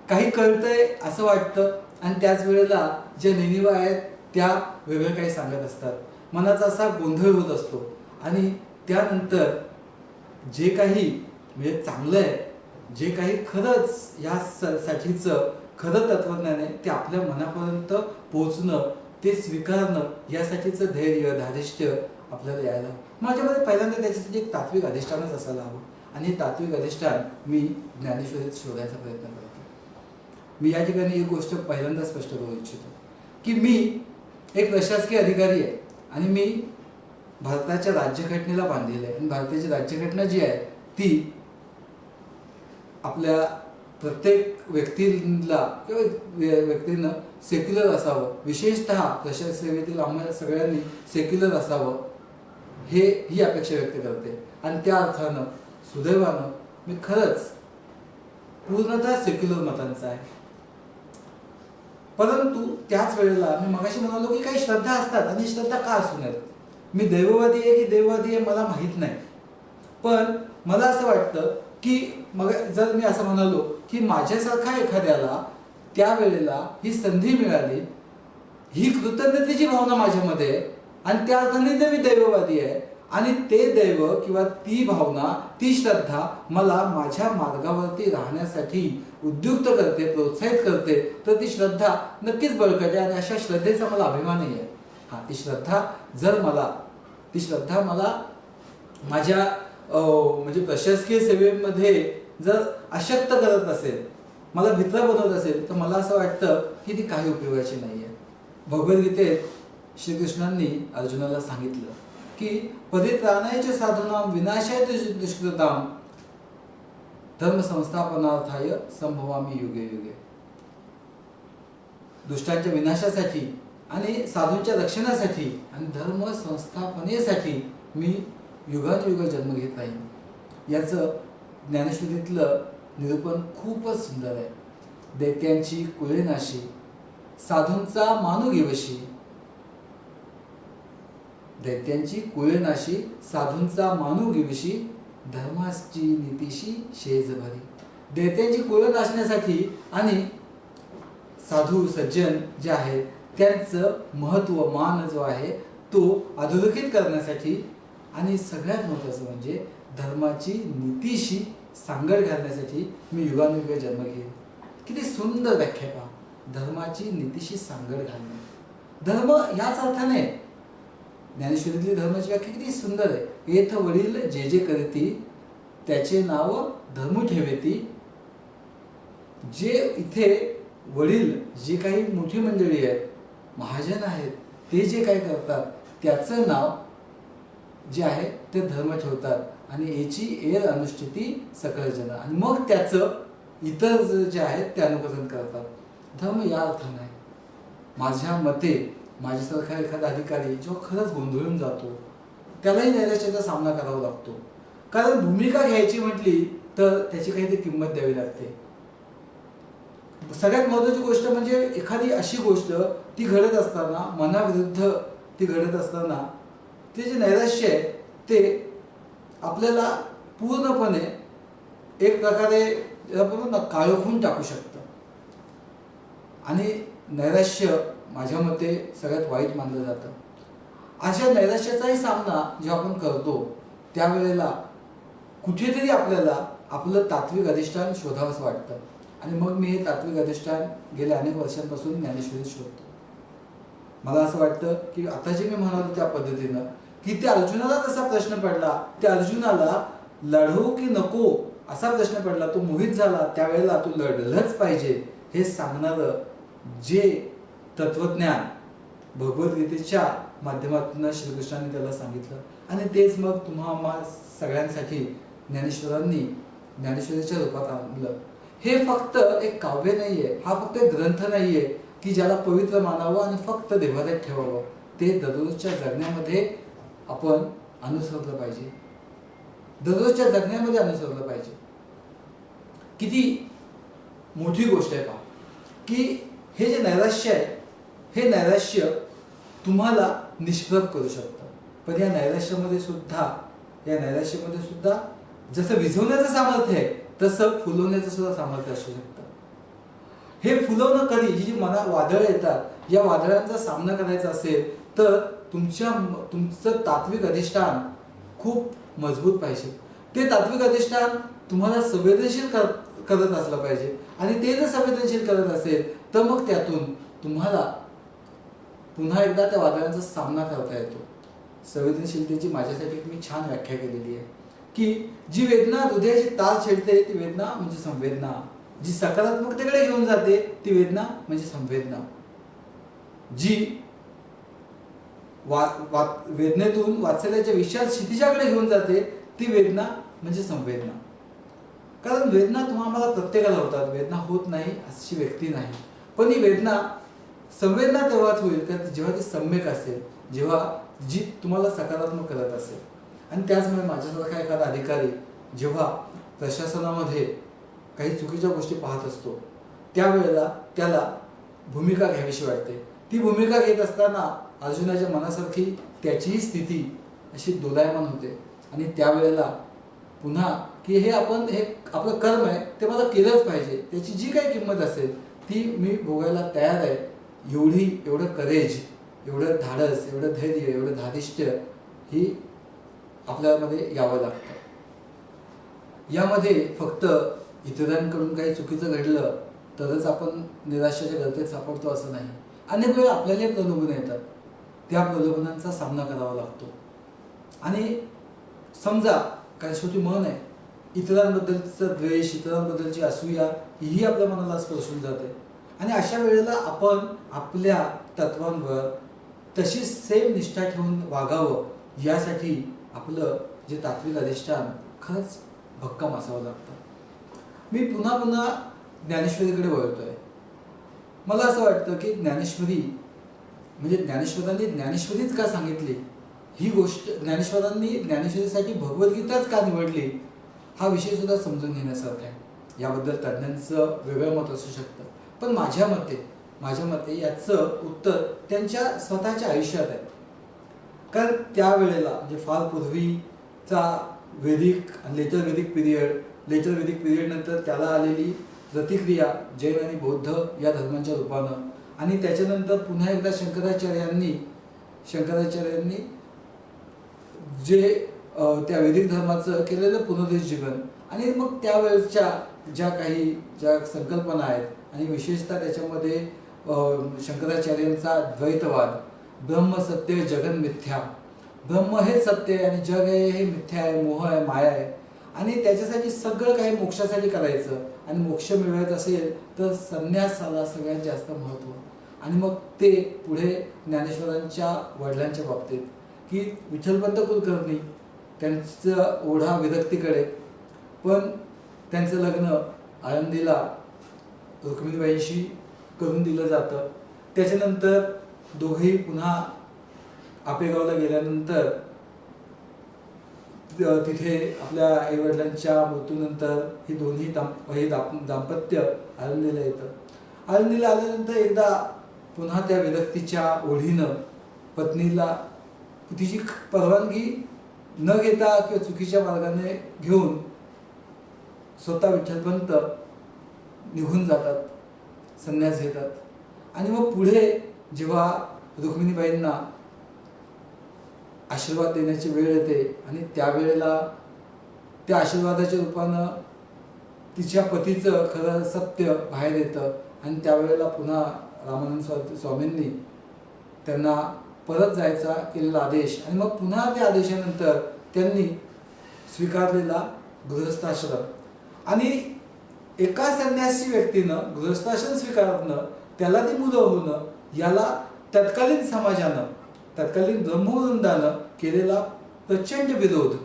S2: काही कळतंय असं वाटतं, आणि त्याच वेळेला ज्या नेनिवा आहेत त्या वेगळं काही सांगत असतात. मनाचा असा गोंधळ होत असतो, आणि त्यानंतर जे काही म्हणजे चांगलं आहे, जे काही खरंच यासाठीचं खरं तत्वज्ञान आहे, ते आपल्या मनापर्यंत पोहोचणं, ते स्वीकारणं, यासाठीचं धैर्य, धारिष्ट्य आपल्याला यायला हवं. माझ्यामध्ये पहिल्यांदा त्याच्यासाठी एक तात्विक अधिष्ठानच असायला हवं, आणि हे तात्विक अधिष्ठान मी ज्ञानेश्वरीत शोधायचा प्रयत्न करतो. मी या ठिकाणी एक गोष्ट पहिल्यांदा स्पष्ट करू इच्छितो की मी एक प्रशासकीय अधिकारी आहे, आणि मी भारताच्या राज्यघटनेला बांधलेलं आहे, आणि भारताची राज्यघटना जी आहे ती आपल्या प्रत्येक व्यक्तीला किंवा व्यक्तीनं सेक्युलर असावं, विशेषतः प्रशासकीय सेवेतील आम्हाला सगळ्यांनी सेक्युलर असावं, ही अपेक्षा व्यक्त करते. आणि त्या अर्थानं सुदैवानं मी खरंच पूर्णतः सेक्युलर मतांचा आहे. परंतु त्याच वेळेला मी मगाशी म्हणालो की काही श्रद्धा असतात, आणि श्रद्धा का असू नयेत. मी दैववादी आहे की देववादी आहे मला माहीत नाही, पण मला असं वाटतं की मग जर मी असं म्हणालो की माझ्यासारखा एखाद्याला त्यावेळेला ही संधी मिळाली, ही कृतज्ञतेची भावना माझ्यामध्ये आहे, आणि त्या अर्थाने जर मी दैववादी आहे, आणि ते दैव किंवा ती भावना, ती श्रद्धा मला माझ्या मार्गावरती राहण्यासाठी उद्युक्त करते, प्रोत्साहित करते, तर ती श्रद्धा नक्कीच बळकट आहे, आणि अशा श्रद्धेचा मला अभिमानही आहे. ती श्रद्धा मला माझ्या म्हणजे प्रशासकीय सेवेमध्ये जर अशक्त करत असेल, मला भित्र बनवत असेल, तर मला असं वाटतं की ती काही उपयोगाची नाही आहे. भगवद्गीतेत श्रीकृष्णांनी अर्जुनाला सांगितलं की परित्राणाय साधूनां विनाशाय दुष्कृतां धर्म संस्थापनार्थाय संभवामी युगे युगे. दुष्टांच्या विनाशासाठी आणि साधूंच्या रक्षणासाठी आणि धर्म संस्थापनेसाठी मी युगानुयुग जन्म घेत राहीन. याचं ज्ञानेश्वरीतलं निरूपण खूपच सुंदर आहे. दैत्यांची कुळे नाशी, साधूंचा मानू घेवशी, दैत्यांची कुळे नाशी, साधूंचा मानू घेवशी, धर्माची नीतीशी शेज भरी. दैत्यांची कुळे नाशण्यासाठी आणि साधू सज्जन जे आहेत त्यांचं महत्व, मान जो आहे तो अधोरेखित करण्यासाठी, आणि सगळ्यात महत्त्वाचं म्हणजे धर्माची नीतीशी सांगड घालण्यासाठी मी युगानुयुग जन्म घेईन. किती सुंदर व्याख्या पहा, धर्माची नीतीशी सांगड घालणे. धर्म याच अर्थाने ज्ञानेश्वरीतली धर्माची व्याख्या किती सुंदर आहे. येथ वडील जे जे करती त्याचे नाव धर्म ठेवेती. जे इथे वडील, जे काही मोठी मंडळी आहेत, महाजन आहेत, ते जे काही करतात त्याचं नाव जे आहे ते धर्म ठेवतात, आणि याची एर अनुष्ठिती सकळ जन, आणि मग त्याचं इतर जे आहेत ते अनुकरण करतात. धर्म या अर्थाने आहे. माझ्या मते माझ्यासारखा एखादा अधिकारी जो खरंच गोंधळून जातो त्यालाही नैराश्याचा सामना करावा लागतो, कारण भूमिका घ्यायची म्हटली तर त्याची काहीतरी किंमत द्यावी लागते. सगळ्यात महत्त्वाची गोष्ट म्हणजे एखादी अशी गोष्ट ती घडत असताना, मनाविरुद्ध ती घडत असताना, ते जे नैराश्य आहे ते आपल्याला पूर्णपणे एक प्रकारे आपण ना काळोखून टाकू शकतं. आणि नैराश्य माझ्या मते सगळ्यात वाईट मानलं जातं. अशा नैराश्याचाही सामना जेव्हा आपण करतो त्यावेळेला कुठेतरी आपल्याला आपलं तात्विक अधिष्ठान शोधावंसं वाटतं. आणि मग मी हे तात्विक अधिष्ठान गेल्या अनेक वर्षांपासून ज्ञानेश्वरीत शोधतो. मला असं वाटतं की आता जे मी म्हणालो त्या पद्धतीनं की त्या अर्जुनाला जसा प्रश्न पडला, त्या अर्जुनाला लढू की नको असा प्रश्न पडला, तो मोहित झाला, त्यावेळेला तू लढलंच पाहिजे हे सांगणारं जे तत्वज्ञान भगवद्गीतेच्या माध्यमातून श्रीकृष्णाने त्याला सांगितलं. आणि तेच मग तुम्हा सगळ्यांसाठी ज्ञानेश्वरांनी ज्ञानेश्वरीच्या रूपात आणलं. हे फक्त एक काव्य नाहीये, हा फक्त एक ग्रंथ नाहीये की ज्याला पवित्र मानावं आणि फक्त देवालयात ठेवावं. ते दररोजच्या जगण्यामध्ये आपण अनुसरलं पाहिजे, दररोजच्या जगण्यामध्ये अनुसरलं पाहिजे. किती मोठी गोष्ट आहे पहा की हे जे नैराश्य आहे, हे नैराश्य तुम्हाला निष्प्रभ करू शकतं. पण या नैराश्यामध्ये सुद्धा जसं विझवण्याचं सामर्थ्य आहे तसं फुलवण्याचं सुद्धा सामर्थ्य असू शकतं. हे फुलवणं कधी, जी मनात वादळं येतात, या वादळांचा सामना करायचा असेल तर तुमचं तात्विक अधिष्ठान खूप मजबूत पाहिजे. ते तात्विक अधिष्ठान तुम्हाला संवेदनशील करत असलं पाहिजे. आणि ते जर संवेदनशील करत असेल तर मग त्यातून तुम्हाला पुन्हा एकदा त्या वादळांचा सामना करता येतो. संवेदनशीलतेची माझ्यासाठी मी छान व्याख्या केलेली आहे की जी वेदना हृदयाची तार छेडते ती वेदना म्हणजे संवेदना, जी सकारात्मकतेकडे घेऊन जाते ती वेदना म्हणजे संवेदना, जी वेदनेतून वात्सल्याच्या विशाल क्षितिजाकडे घेऊन जाते ती वेदना म्हणजे संवेदना. कारण वेदना तुम्हाला प्रत्येकाला होतात, वेदना होत नाही अशी व्यक्ती नाही. पण ही वेदना संवेदना तेव्हाच होईल का जेव्हा ती सम्यक असेल, जेव्हा जी तुम्हाला सकारात्मक करत असेल. आणि त्याचमुळे माझ्यासारखा एखादा अधिकारी जेव्हा प्रशासनामध्ये काही चुकीच्या गोष्टी पाहत असतो त्यावेळेला त्याला भूमिका घ्यावीशी वाटते. ती भूमिका घेत असताना अर्जुनाच्या मनासारखी त्याचीही स्थिती अशी दोलायमान होते. आणि त्यावेळेला पुन्हा की हे आपलं कर्म आहे ते मला केलंच पाहिजे, त्याची जी काही किंमत असेल ती मी भोगायला तयार आहे. एवढं करेज, एवढं धाडस, एवढं धैर्य, एवढं धारिष्ट्य ही आपल्यामध्ये यावं लागतं. यामध्ये फक्त इतरांकडून काही चुकीचं घडलं तरच आपण निराशेच्या गर्तेत सापडतो असं नाही. अनेक वेळा आपल्याला प्रलोभन येतात, त्या प्रलोभनांचा सामना करावा लागतो. आणि समजा काय शेवटी मन आहे, इतरांबद्दलचा द्वेष, इतरांबद्दलची असूया ही आपल्या मनाला स्पर्शून जाते. आणि अशा वेळेला आपण आपल्या तत्वांवर तशी सेम निष्ठा ठेवून वागावं यासाठी आपलं जे तात्विक अधिष्ठान खरंच भक्कम असावं लागतं. मी पुन्हा पुन्हा ज्ञानेश्वरीकडे वळतोय. मला असं वाटतं की ज्ञानेश्वरी म्हणजे ज्ञानेश्वरांनी ज्ञानेश्वरीच का सांगितली, ही गोष्ट ज्ञानेश्वरांनी ज्ञानेश्वरीसाठी भगवद्गीताच का निवडली, हा विषय सुद्धा समजून घेण्यासारखा आहे. याबद्दल तज्ज्ञांचं वेगळं मत असू शकतं. पण माझ्या मते याचं उत्तर त्यांच्या स्वतःच्या आयुष्यात आहे. कारण त्यावेळेला म्हणजे फार पूर्वीचा वेदिक आणि लेटर वेदिक पिरियड नंतर त्याला आलेली प्रतिक्रिया जैन आणि बौद्ध या धर्मांच्या रूपानं, आणि त्याच्यानंतर पुन्हा एकदा शंकराचार्यांनी जे त्या वैदिक धर्माचं केलेलं पुनरुज्जीवन, आणि मग त्यावेळेच्या ज्या संकल्पना आहेत आणि विशेषतः त्याच्यामध्ये शंकराचार्यांचा द्वैतवाद, ब्रह्म सत्य जगन मिथ्या, ब्रह्म हे सत्य आहे आणि जग आहे हे मिथ्या आहे, मोह आहे, माया आहे, आणि त्याच्यासाठी सगळं काही मोक्षासाठी करायचं, आणि मोक्ष मिळवायचं असेल तर संन्यासाला सगळ्यात जास्त महत्त्व. आणि मग ते पुढे ज्ञानेश्वरांच्या वडिलांच्या बाबतीत की विठ्ठलपंत कुलकर्णी त्यांचं ओढा विरक्तीकडे, पण त्यांचं लग्न आळंदीला रुक्मिणीबाईंशी करून दिलं जातं. त्याच्यानंतर दोघेही पुन्हा आपेगावला गेल्यानंतर तिथे आपल्या आईवडिलांच्या मृत्यूनंतर ही दोन्ही दाम्पत्य आळंदीला येतं. आळंदीला आल्यानंतर एकदा पुन्हा त्या विरक्तीच्या ओढीनं पत्नीला तिची परवानगी न घेता किंवा चुकीच्या मार्गाने घेऊन स्वतः विठ्ठलपंत निघून जातात, संन्यास घेतात. आणि मग पुढे जेव्हा रुक्मिणीबाईंना आशीर्वाद देण्याची वेळ येते आणि त्यावेळेला त्या आशीर्वादाच्या रूपानं तिच्या पतीचं खरं सत्य बाहेर येतं आणि त्यावेळेला पुन्हा रामानंद स्वामींनी त्यांना परत जायचा केलेला आदेश आणि मग पुन्हा त्या आदेशानंतर त्यांनी स्वीकारलेला गृहस्थाश्रम. आणि एका संन्यासी व्यक्तीनं गृहस्थाश्रम स्वीकारणं, त्याला ती मुलं होणं, याला तत्कालीन समाजानं, तत्कालीन ब्रह्मवृंदानं केलेला प्रचंड विरोध,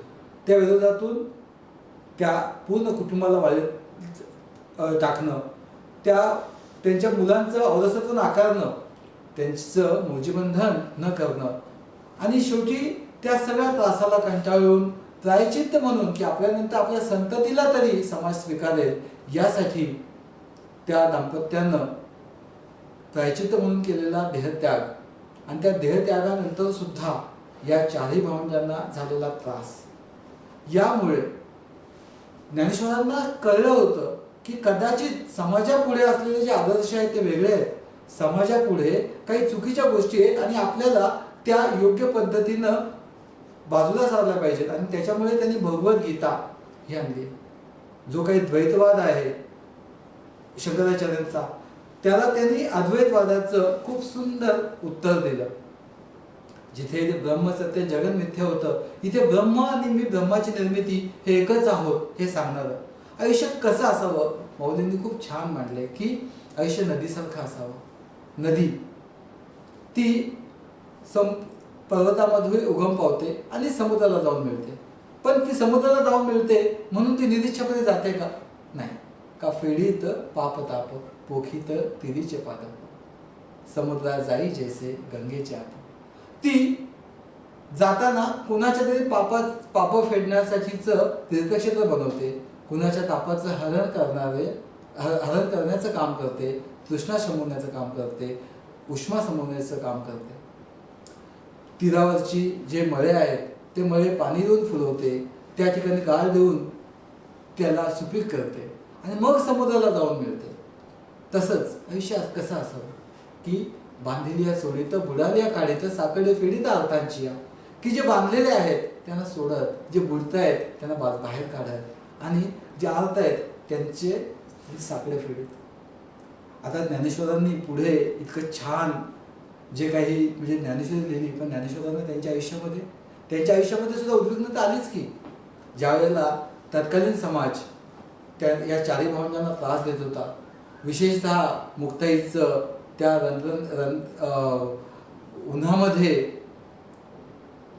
S2: त्या विरोधातून त्या पूर्ण कुटुंबाला वाळीत टाकणं, त्यांच्या मुलांचं औरसत्व नाकारणं, त्यांचं मूजीबंधन न करणं आणि शेवटी त्या सगळ्या त्रासाला कंटाळून प्रायचित्त म्हणून की आपल्यानंतर आपल्या संततीला तरी समाज स्वीकारेल यासाठी त्या दाम्पत्यानं प्रायचित्त म्हणून केलेला देहत्याग आणि त्या देहत्यागानंतर सुद्धा या चारही भावंडांना झालेला त्रास, यामुळे ज्ञानेश्वरांना कळलं होतं की कदाचित समाजापुढे असलेले जे आदर्श आहेत ते वेगळे आहेत, समाजापुढे काही चुकीच्या गोष्टी आहेत आणि आपल्याला त्या योग्य पद्धतीनं बाजूला सारल्या पाहिजेत. आणि त्याच्यामुळे त्यांनी भगवद्गीता ही आणली. जो काही द्वैतवाद आहे शंकराचार्यांचा, त्याला त्यांनी अद्वैतवादाचं खूप सुंदर उत्तर दिलं. जिथे इथे ब्रह्म सत्य जगन मिथ्या होतं, इथे ब्रह्म आणि मी ब्रह्माची निर्मिती हे एकच आहोत हे सांगणार. आयुष्य कसं असावं मौलींनी खूप छान मांडले की आयुष्य नदीसारखं असावं. नदी ती पर्वतामध्ये उगम पावते आणि समुद्राला जाऊन मिळते, पण ती समुद्राला जाऊन मिळते म्हणून ती निरीच्छेपणे जाते का? नाही. का फेडीत पाप ताप पोखीत तिरीचे पाद, समुद्रात जाई जैसे गंगेचे आप. ती जाताना कुणाच्या तरी पाप फेडण्यासाठीच तीर्थक्षेत्र बनवते, कुणाच्या तापाचं हरण करण्याचं काम करते, तृष्णा शमवण्याचं काम करते, उष्मा शमवण्याचं काम करते. तीरावरची जे मळे आहेत ते मळे पाणी देऊन फुलवते, त्या ठिकाणी गाळ देऊन त्याला सुपीक करते आणि मग समुद्राला जाऊन मिळते. तसंच आयुष्य कसं असावं की बांधलेली सोडीत बुडाल्या काढीत साकडे फेडीत अर्थांची या, की जे बांधलेले आहेत त्यांना सोडत, जे बुडतायत त्यांना बाहेर काढत आणि जे अर्थ आहेत त्यांचे साकडे फेडीत. आता ज्ञानेश्वरांनी पुढे इतकं छान जे काही म्हणजे ज्ञानेश्वरी लिहिली, पण ज्ञानेश्वरांना त्यांच्या आयुष्यामध्ये सुद्धा उद्विग्नता आलीच की ज्या वेळेला तत्कालीन समाज या चारही भावंडांना त्रास देत होता. विशेषतः मुक्ताईचं त्या उन्हामध्ये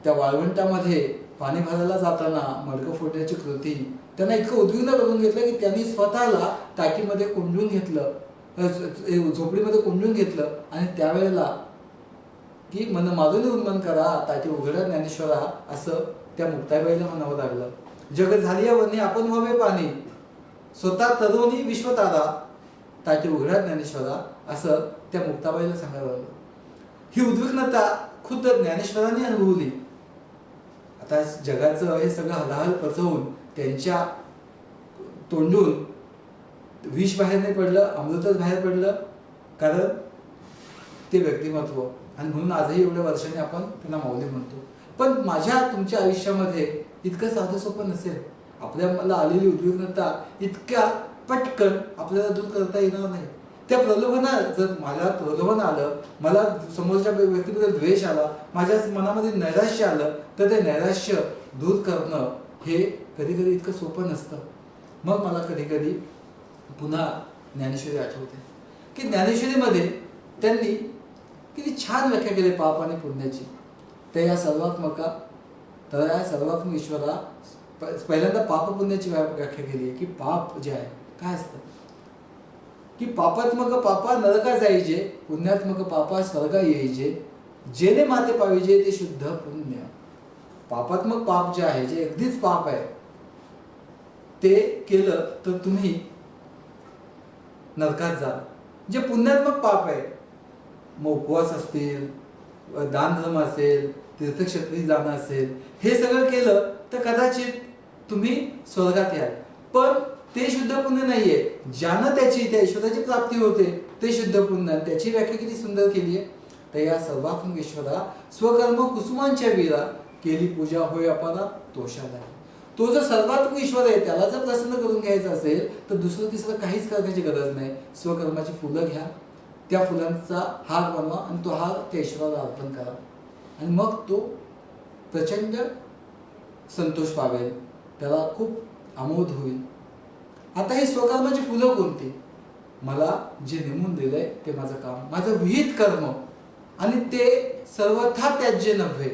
S2: त्या वाळवंटामध्ये पाणी भरायला जाताना मडकं फोडण्याची कृती त्यांना इतकं उद्विग्न करून घेतलं की त्यांनी स्वतःला टाकीमध्ये कोंडून घेतलं, झोपडीमध्ये कोंडून घेतलं आणि त्यावेळेला की मन माधुरी उन्मन करा टाकी उघडा ज्ञानेश्वरा असं त्या मुक्ताईबाईला म्हणावं लागलं. जग झाली वनी आपण व्हावे पाणी, स्वतः तरुणी विश्वतारा टाकी उघडा ज्ञानेश्वरा असं त्या मुक्ताबाईला सांगायला लागलं. ही उद्विग्नता खुद्द ज्ञानेश्वरांनी अनुभवली. आता जगाचं हे सगळं हलाहल पचवून त्यांच्या तोंडून विष बाहेर नाही पडलं, अमृतच बाहेर पडलं, कारण ते व्यक्तिमत्व. आणि म्हणून आजही एवढ्या वर्षांनी आपण त्यांना माऊली म्हणतो. पण माझ्या तुमच्या आयुष्यामध्ये इतकं साधं सोपं नसेल. आपल्याला आलेली उद्विग्नता इतक्या पटकन आपल्याला दूर करता येणार नाही. त्या प्रलोभनात जर मला प्रलोभन आलं, मला समोरच्या व्यक्तीबद्दल द्वेष आला, माझ्या मनामध्ये नैराश्य आलं, तर ते नैराश्य दूर करणं हे कधी कधी इतकं सोपं नसतं. मग मला कधी कधी पुन्हा ज्ञानेश्वरी आठवते की ज्ञानेश्वरीमध्ये त्यांनी किती छान व्याख्या केली पाप आणि पुण्याची. तर या सर्वात्मक ईश्वरा पहिल्यांदा पाप पुण्याची व्याख्या केली आहे की पाप जे आहे काय असतं की पापात्मक पापा नरका जायचे, पुण्यात्मक पापा स्वर्गा येईजे, जेने माते पाहिजे ते शुद्ध पुण्य. पापात्मक पाप जे आहे, जे अगदीच पाप आहे, ते केलं तर तुम्ही नरकात जा. जे पुण्यात्मक पाप आहे, मग उपवास असतील, दानधर्म असेल, तीर्थक्षेत्री जाणं असेल, हे सगळं केलं तर कदाचित तुम्ही स्वर्गात याल. पण ते शुद्ध पुण्य नाहीये. ज्यानं त्या ईश्वराची प्राप्ती होते ते शुद्ध पुण्य. त्याची व्याख्या किती सुंदर केली आहे. तर या सर्वात्मक ईश्वरा स्वकर्म कुसुमांच्या वीरा केली पूजा होय अपारा तोषाला. तो जो सर्वात्मक ईश्वर आहे त्याला जर प्रसन्न करून घ्यायचा असेल तर दुसरं तिसरं काहीच करण्याची गरज नाही. स्वकर्माची फुलं घ्या, त्या फुलांचा हार बनवा आणि तो हार त्या ईश्वराला अर्पण करा आणि मग तो प्रचंड संतोष पावेल, त्याला खूप आमोद होईल. आता ही स्वकर्माची फुलं कोणती? मला जे नेमून दिलंय ते माझं काम, माझं विहित कर्म आणि ते सर्वथा त्याज्य नव्हे.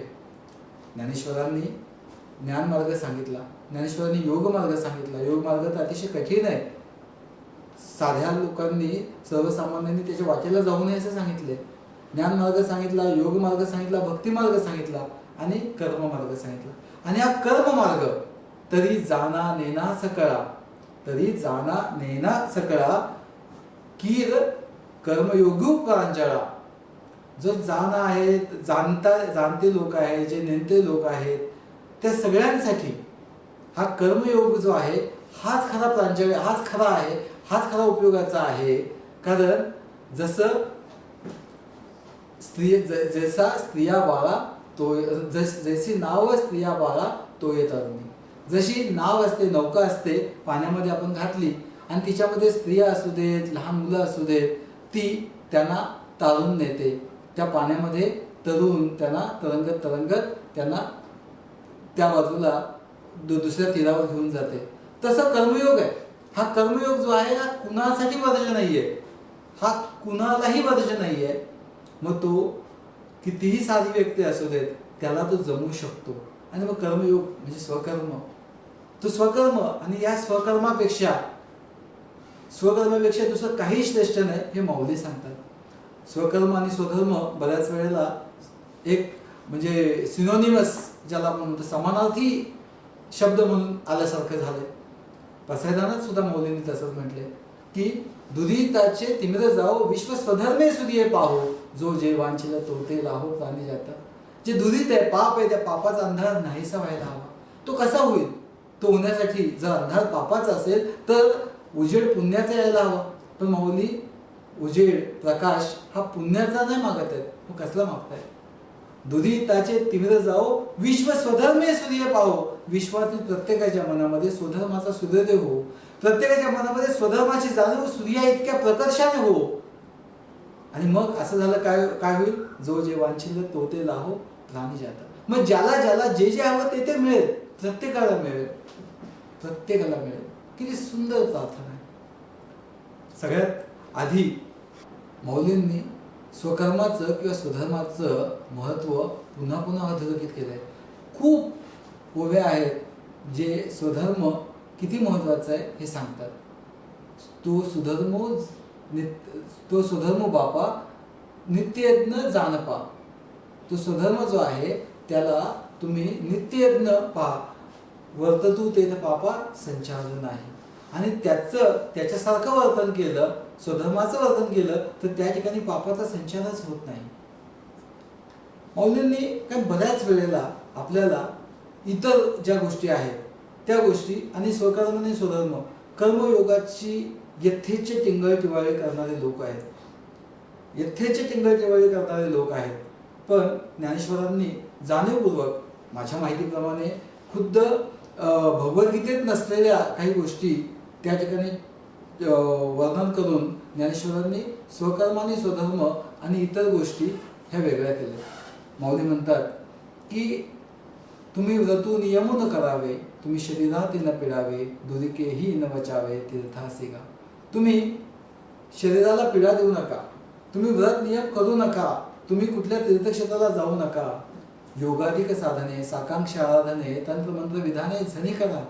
S2: ज्ञानेश्वरांनी ज्ञान मार्ग सांगितला, ज्ञानेश्वरांनी योग मार्ग सांगितला. योग मार्ग तर अतिशय कठीण आहे. साध्या लोकांनी सर्वसामान्यांनी त्याच्या वाटेला जाऊ नये असं सांगितले. ज्ञान मार्ग सांगितला, योग मार्ग सांगितला, भक्ती मार्ग सांगितला आणि कर्म मार्ग सांगितला. आणि हा कर्म मार्ग तरी जाना नेना सकळा, तरी जाना नेना सकळा कीर कर्मयोगी प्रांजळा. जो जाणा आहेत, जाणते लोक आहेत, जे नेते लोक आहेत, त्या सगळ्यांसाठी हा कर्मयोग जो आहे हाच खरा प्रांजळ, हाच खरा आहे, हाच खरा उपयोगाचा आहे. कारण जसं जैसा स्त्रिया बाळा तो, जशी नाव स्त्रिया बाळा तो तरुणी. जशी नाव असते, नौका असते, पाण्यामध्ये आपण घातली आणि तिच्यामध्ये स्त्रिया असू देत, लहान मुलं असू देत, ती त्यांना तारून नेते. त्या पाण्यामध्ये तरून त्यांना तरंगत तरंगत त्यांना त्या बाजूला दुसऱ्या तीरावर घेऊन जाते. तसं कर्मयोग आहे. हा कर्मयोग जो आहे हा कुणासाठी वर्ज्य नाहीये, हा कुणालाही वर्ज्य नाहीये. मग तो कितीही साधी व्यक्ती असू देत त्याला तो जमू शकतो. आणि मग कर्मयोग म्हणजे स्वकर्म, तो स्वकर्म. आणि या स्वकर्मापेक्षा दुसरं काही श्रेष्ठ नाही हे माऊली सांगतात. स्वकर्म आणि स्वधर्म बऱ्याच वेळेला एक म्हणजे सिनोनिमस ज्याला आपण म्हणतो समानार्थी शब्द म्हणून आल्यासारखं झालंय. पसायदानात सुद्धा मौलींनी तसंच म्हटलंय की दुरिताचे तिमिर जाओ विश्व स्वधर्मे सुदिये पाहो, जो जे वांछिल तो ते लाहो प्राणी जाता. जे दुरित आहे, पाप आहे, त्या पापाचा अंधार नाहीसा व्हायला हवा. तो कसा होईल? तो होण्यासाठी जर अंधार पापाचा असेल तर उजेड पुण्याचा यायला हवा. पण माऊली उजेड प्रकाश हा पुण्याचा नाही मागत आहेत, तो कसला मागताय? दुरिताचे तिमिर जाओ विश्व स्वधर्मे सूर्य पाहो. विश्वातील प्रत्येकाच्या मनामध्ये स्वधर्माचा सूर्योदय हो, प्रत्येकाच्या मनामध्ये स्वधर्माची जाणीव सूर्या इतक्या प्रकर्षाने हो. आणि मग असं झालं काय होईल? जो जे वांछिल तो ते लाहो प्राणी जाता. मग ज्याला ज्याला जे जे हवं ते ते मिळेल, प्रत्येकाला मिळेल, प्रत्येकाला मिळेल. किती सुंदर प्रार्थना आहे. सगळ्यात आधी मौलींनी स्वकर्माचं किंवा स्वधर्माचं महत्व पुन्हा पुन्हा अधोरेखित केलंय. खूप ओव्या आहेत जे स्वधर्म किती महत्वाचा आहे हे सांगतात. तो स्वधर्म बापा नित्ययज्ञ जाणपा. तो स्वधर्म जो आहे त्याला तुम्ही नित्ययज्ञ पहा. वर्ततू तेथ पापा संचालन आहे. आणि त्याच्यासारखं वर्तन केलं, स्वधर्माचं वर्तन केलं तर त्या ठिकाणी पापाचा संचारच होत नाही. मौलींनी काय बऱ्याच वेळेला आपल्याला इतर ज्या गोष्टी आहेत त्या गोष्टी आणि स्वकर्म आणि स्वधर्म कर्मयोगाची यथेच्छ टिंगळटिवाळे करणारे लोक आहेत, यथेच्छ टिंगळटिवाळे करणारे लोक आहेत. पण ज्ञानेश्वरांनी जाणीवपूर्वक माझ्या माहितीप्रमाणे खुद्द भगवद्गीतेत नसलेल्या काही गोष्टी त्या ठिकाणी वर्णन करून ज्ञानेश्वरांनी स्वकर्म आणि स्वधर्म आणि इतर गोष्टी ह्या वेगळ्या केल्या. माऊली म्हणतात की तुम्ही व्रतू नियमन करावे, तुम्ही शरीरात न पिडावे, दुरिकेही न बचावे तीर्थासी गा. तुम्ही शरीराला पीडा देऊ नका, तुम्ही व्रत नियम करू नका, तुम्ही कुठल्या तीर्थक्षेत्राला जाऊ नका. योगाधिक साधने साकांक्षा आराधने तंत्रमंत्र विधाने झणी करा.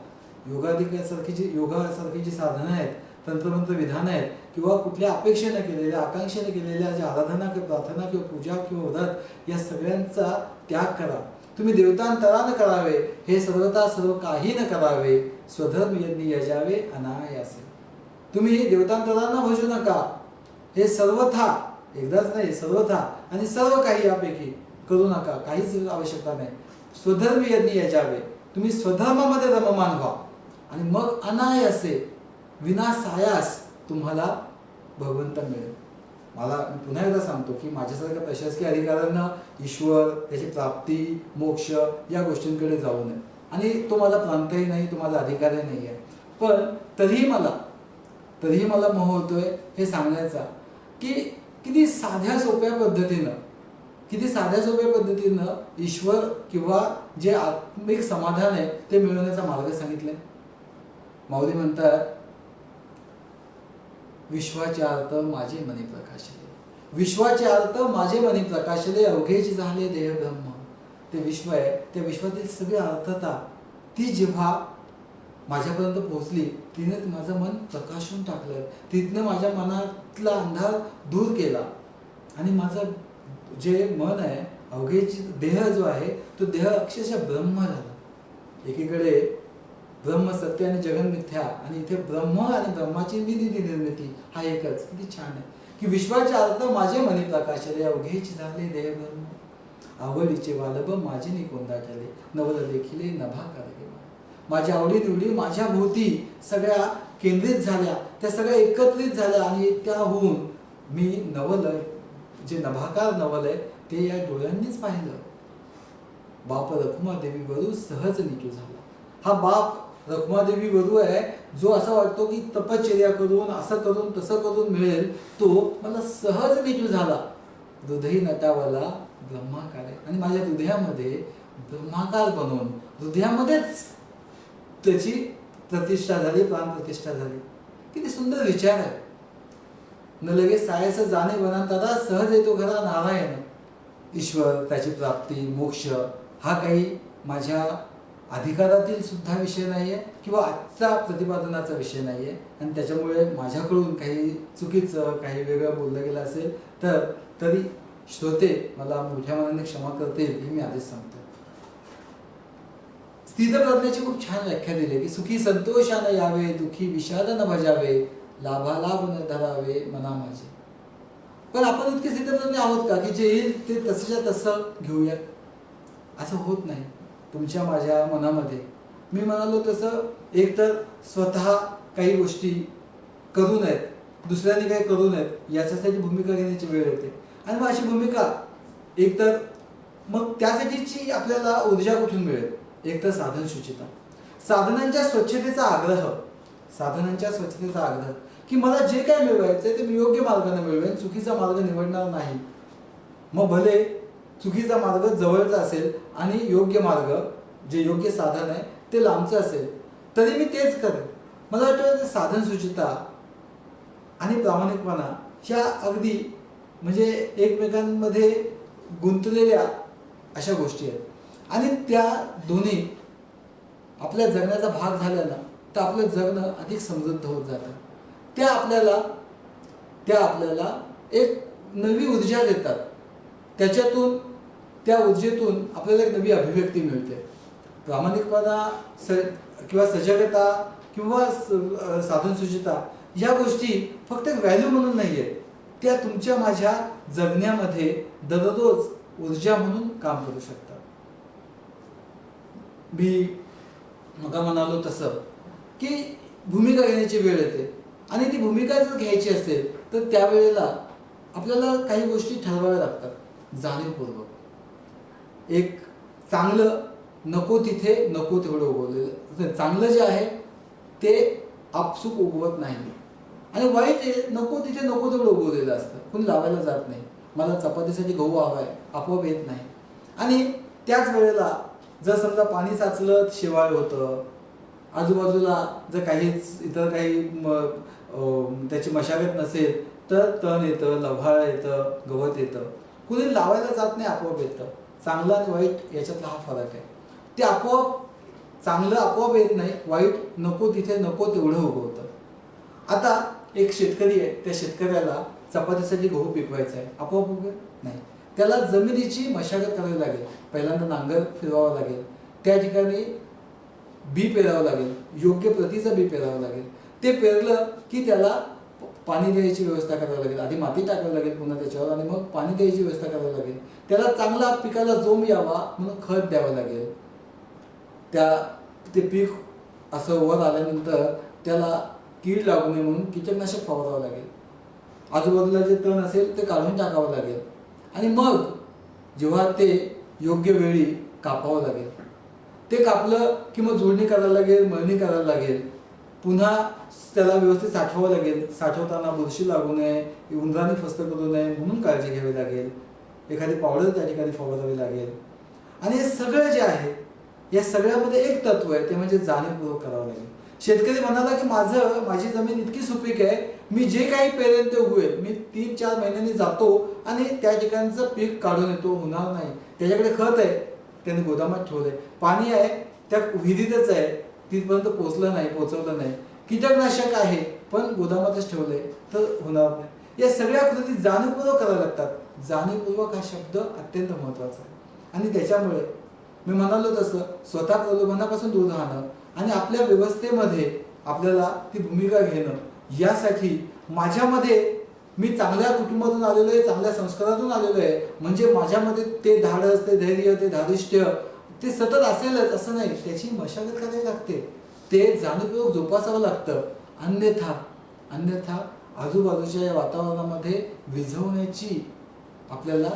S2: योगासारखी जी साधनं आहेत, तंत्रमंत्र विधान आहेत किंवा कुठल्या अपेक्षेने केलेल्या आकांक्षेने केलेल्या ज्या आराधना किंवा प्रार्थना किंवा पूजा किंवा व्रत या सगळ्यांचा त्याग करा. तुम्ही देवतांतरानं करावे, हे सर्वता सर्व काही न करावे. स्वधर्म यज्ञ यजावे अनायासे. तुम्ही देवतांतरांना भजू नका, हे सर्वथा, एकदाच नाही सर्वथा आणि सर्व काही यापैकी करू नका, काहीच आवश्यकता नाही. स्वधर्मी यांनी याजावे, तुम्ही स्वधर्मामध्ये रममान व्हा आणि मग अनायासे विनासायास तुम्हाला भगवंत मिळेल. मला मी पुन्हा एकदा सांगतो की माझ्यासारख्या प्रशासकीय अधिकाऱ्यांना ईश्वर, त्याची प्राप्ती, मोक्ष या गोष्टींकडे जाऊ नये आणि तो माझा प्रांतही नाही, तो माझा अधिकारही नाही आहे. पण तरीही मला मोह होतोय हे सांगण्याचा की किती साध्या सोप्या पद्धतीनं ईश्वर किंवा जे आत्मिक समाधान आहे ते मिळवण्याचा मार्ग सांगितलाय. माऊली म्हणतात, विश्वाचे अर्थ माझे मनी प्रकाशले, विश्वाचे अर्थ माझे मनी प्रकाशले, अवघेच झाले देह ब्रह्म. ते विश्व आहे, त्या विश्वातील सगळी अर्थता ती जेव्हा माझ्यापर्यंत पोहोचली, तिने माझं मन प्रकाशून टाकलं, तिथनं माझ्या मनातला अंधार दूर केला आणि माझं जे मन आहे, अवघेच देह जो आहे तो देह अक्षरशः ब्रह्म झाला. एकीकडे ब्रह्म सत्य आणि जगन मिथ्या, आणि इथे ब्रह्म आणि ब्रह्माची निर्मिती हा एकच. किती छान आहे की विश्वाचे अर्थ माझे मनी प्रकाशले, अवघेच झाले देह ब्रह्म, आवडीचे वालभ माझे निकोंदा केले, नवल देखिले नभा करगे. माझ्या आवडीनिवडी माझ्या भोवती सगळ्या केंद्रित झाल्या, त्या सगळ्या एकत्रित झाल्या आणि त्याहून मी नवल, जे नभाकार नवल आहे ते या डोळ्यांनीच पाहिलं. बाप रखुमादेवी वरू सहज निटू झाला. हा बाप रखुमादेवी वरू आहे जो असा वाटतो की तपश्चर्या करून, असं करून तसं करून मिळेल, तो मला सहज निटू झाला. हृदय नटावाला ब्रह्माकार आहे आणि माझ्या हृदयामध्ये ब्रह्माकार बनवून हृदयामध्येच त्याची प्रतिष्ठा झाली, प्राण प्रतिष्ठा झाली. किती सुंदर विचार आहे. न लगे सायस जाणे वनांतरा, सहज येतो घरा नारायण. ईश्वर, त्याची प्राप्ती, मोक्ष हा काही माझ्या अधिकारातील सुद्धा विषय नाहीये किंवा आजचा प्रतिपादनाचा विषय नाहीये, आणि त्याच्यामुळे माझ्याकडून काही चुकीचं, काही वेगळं बोललं गेलं असेल तर तरी श्रोते मला मोठ्या मनाने क्षमा करतील हे मी आधीच सांगतो. स्थितप्रज्ञाची खूप छान व्याख्या दिली की सुखी संतोषानं यावे, दुखी विषाद न भजावे, लाभालाभ न धरावे मना माझे. पण आपण इतके स्थितप्रज्ञ आहोत का की जे येईल ते तसंच्या तसं घेऊयात? असं होत नाही. तुमच्या माझ्या मनामध्ये मी म्हणालो तसं एकतर स्वतः काही गोष्टी करू नयेत, दुसऱ्यांनी काही करू नयेत याच्यासाठी भूमिका घेण्याची वेळ येते. आणि मग अशी भूमिका एकतर मग त्यासाठीची आपल्याला ऊर्जा कुठून मिळेल? एकतर साधन शुचिता, साधनांच्या स्वच्छतेचा आग्रह की मला जे काय मिळवायचंय ते मी योग्य मार्गाने मिळवेन, चुकीचा मार्ग निवडणार नाही. मग भले चुकीचा मार्ग जवळचा असेल आणि योग्य मार्ग, जे योग्य साधन आहे ते लांबचं असेल तरी मी तेच करेन. मला वाटतं साधन शुचिता आणि प्रामाणिकपणा ह्या अगदी म्हणजे एकमेकांमध्ये गुंतलेल्या अशा गोष्टी आहेत, आणि त्या दोन्ही आपल्या जगण्याचा भाग झाल्या ना तर आपलं जगणं अधिक समृद्ध होत जातं. त्या आपल्याला एक नवी ऊर्जा देतात, त्याच्यातून त्या ऊर्जेतून आपल्याला एक नवी अभिव्यक्ती मिळते. प्रामाणिकपणा किंवा सजगता किंवा साधन सुचिता या गोष्टी फक्त एक व्हॅल्यू म्हणून नाही आहेत, त्या तुमच्या माझ्या जगण्यामध्ये दररोज ऊर्जा म्हणून काम करू शकतात. मी मग म्हणालो तसं की भूमिका घेण्याची वेळ येते, आणि ती भूमिका जर घ्यायची असेल तर त्यावेळेला आपल्याला काही गोष्टी ठरवाव्या लागतात जाणीवपूर्वक. एक चांगलं नको तिथे नको तेवढं उगवलेलं, चांगलं जे आहे ते आपसूक उगवत नाही, आणि वाईट नको तिथे नको तेवढं उगवलेलं असतं, कोणी लावायला जात नाही. मला चपातीसाठी गहू हवा आहे, आपोआप येत नाही. आणि त्याच वेळेला जर समजा पाणी साचलं शिवाळ होतं, आजूबाजूला जर काहीच इतर काही त्याची मशागत नसेल तर तण येतं, लव्हाळ येतं, गवत येतं, कुणी लावायला जात नाही, आपोआप येतं. चांगलं आणि वाईट याच्यातला हा फरक आहे. ते आपोआप चांगलं आपोआप येत नाही, वाईट नको तिथे नको तेवढं उगवतं. आता एक शेतकरी आहे, त्या शेतकऱ्याला चपातीसाठी गहू पिकवायचा आहे, आपोआप उगवेल नाही, त्याला जमिनीची मशागत करावी लागेल. पहिल्यांदा नांगर फिरवावं लागेल, त्या ठिकाणी बी पेरावं लागेल, योग्य प्रतीचं बी पेरावं लागेल. ते पेरलं की त्याला पाणी द्यायची व्यवस्था करावी लागेल, आधी माती टाकावी लागेल पुन्हा त्याच्यावर, आणि मग पाणी द्यायची व्यवस्था करावी लागेल. त्याला चांगला पिकाला जोम यावा म्हणून खत द्यावं लागेल. ते पीक असं वर आल्यानंतर त्याला कीड लागू नये म्हणून कीटकनाशक फवारावं लागेल. आजूबाजूला जे तण असेल ते काढून टाकावं लागेल. आणि मग जेव्हा ते योग्य वेळी कापावं लागेल, ते कापलं की मग जोडणी करायला लागेल, मळणी करायला लागेल, पुन्हा त्याला व्यवस्थित साठवावं लागेल. साठवताना बुरशी लागू नये, उंदराने फस्त करू नये म्हणून काळजी घ्यावी लागेल. एखादी पावडर त्या ठिकाणी फवारावी लागेल. आणि हे सगळं जे आहे या सगळ्यामध्ये एक तत्व आहे, ते म्हणजे जाणीवपूर्वक करावं लागेल. शेतकरी म्हणाला की माझी जमीन इतकी सुपीक आहे, मी जे काही पेरेन ते उगवेल, मी 3-4 महिन्यांनी जातो आणि त्या ठिकाणचं पीक काढून येतो, होणार नाही. त्याच्याकडे खत आहे, त्याने गोदामात ठेवलंय, पाणी आहे त्या विहिरीतच आहे, तिथपर्यंत पोहोचवलं नाही, कीटकनाशक आहे पण गोदामातच ठेवलंय, तर होणार नाही. या सगळ्या कृती जाणीवपूर्वक कराव्या लागतात. जाणीवपूर्वक हा शब्द अत्यंत महत्वाचा आहे. आणि त्याच्यामुळे मी म्हणालो तसं स्वतः प्रलोभनापासून दूर राहणं आणि आपल्या व्यवस्थेमध्ये आपल्याला ती भूमिका घेणं, यासाठी माझ्यामध्ये मी चांगल्या कुटुंबातून आलेलो आहे, चांगल्या संस्कारातून आलेलो आहे, म्हणजे माझ्यामध्ये ते धाडस, ते धैर्य, ते धारिष्ट्य ते सतत असेलच असं नाही, त्याची मशागत करावी लागते, ते जाणीवपूर्वक जोपासावं लागतं. अन्यथा आजूबाजूच्या या वातावरणामध्ये विझवण्याची आपल्याला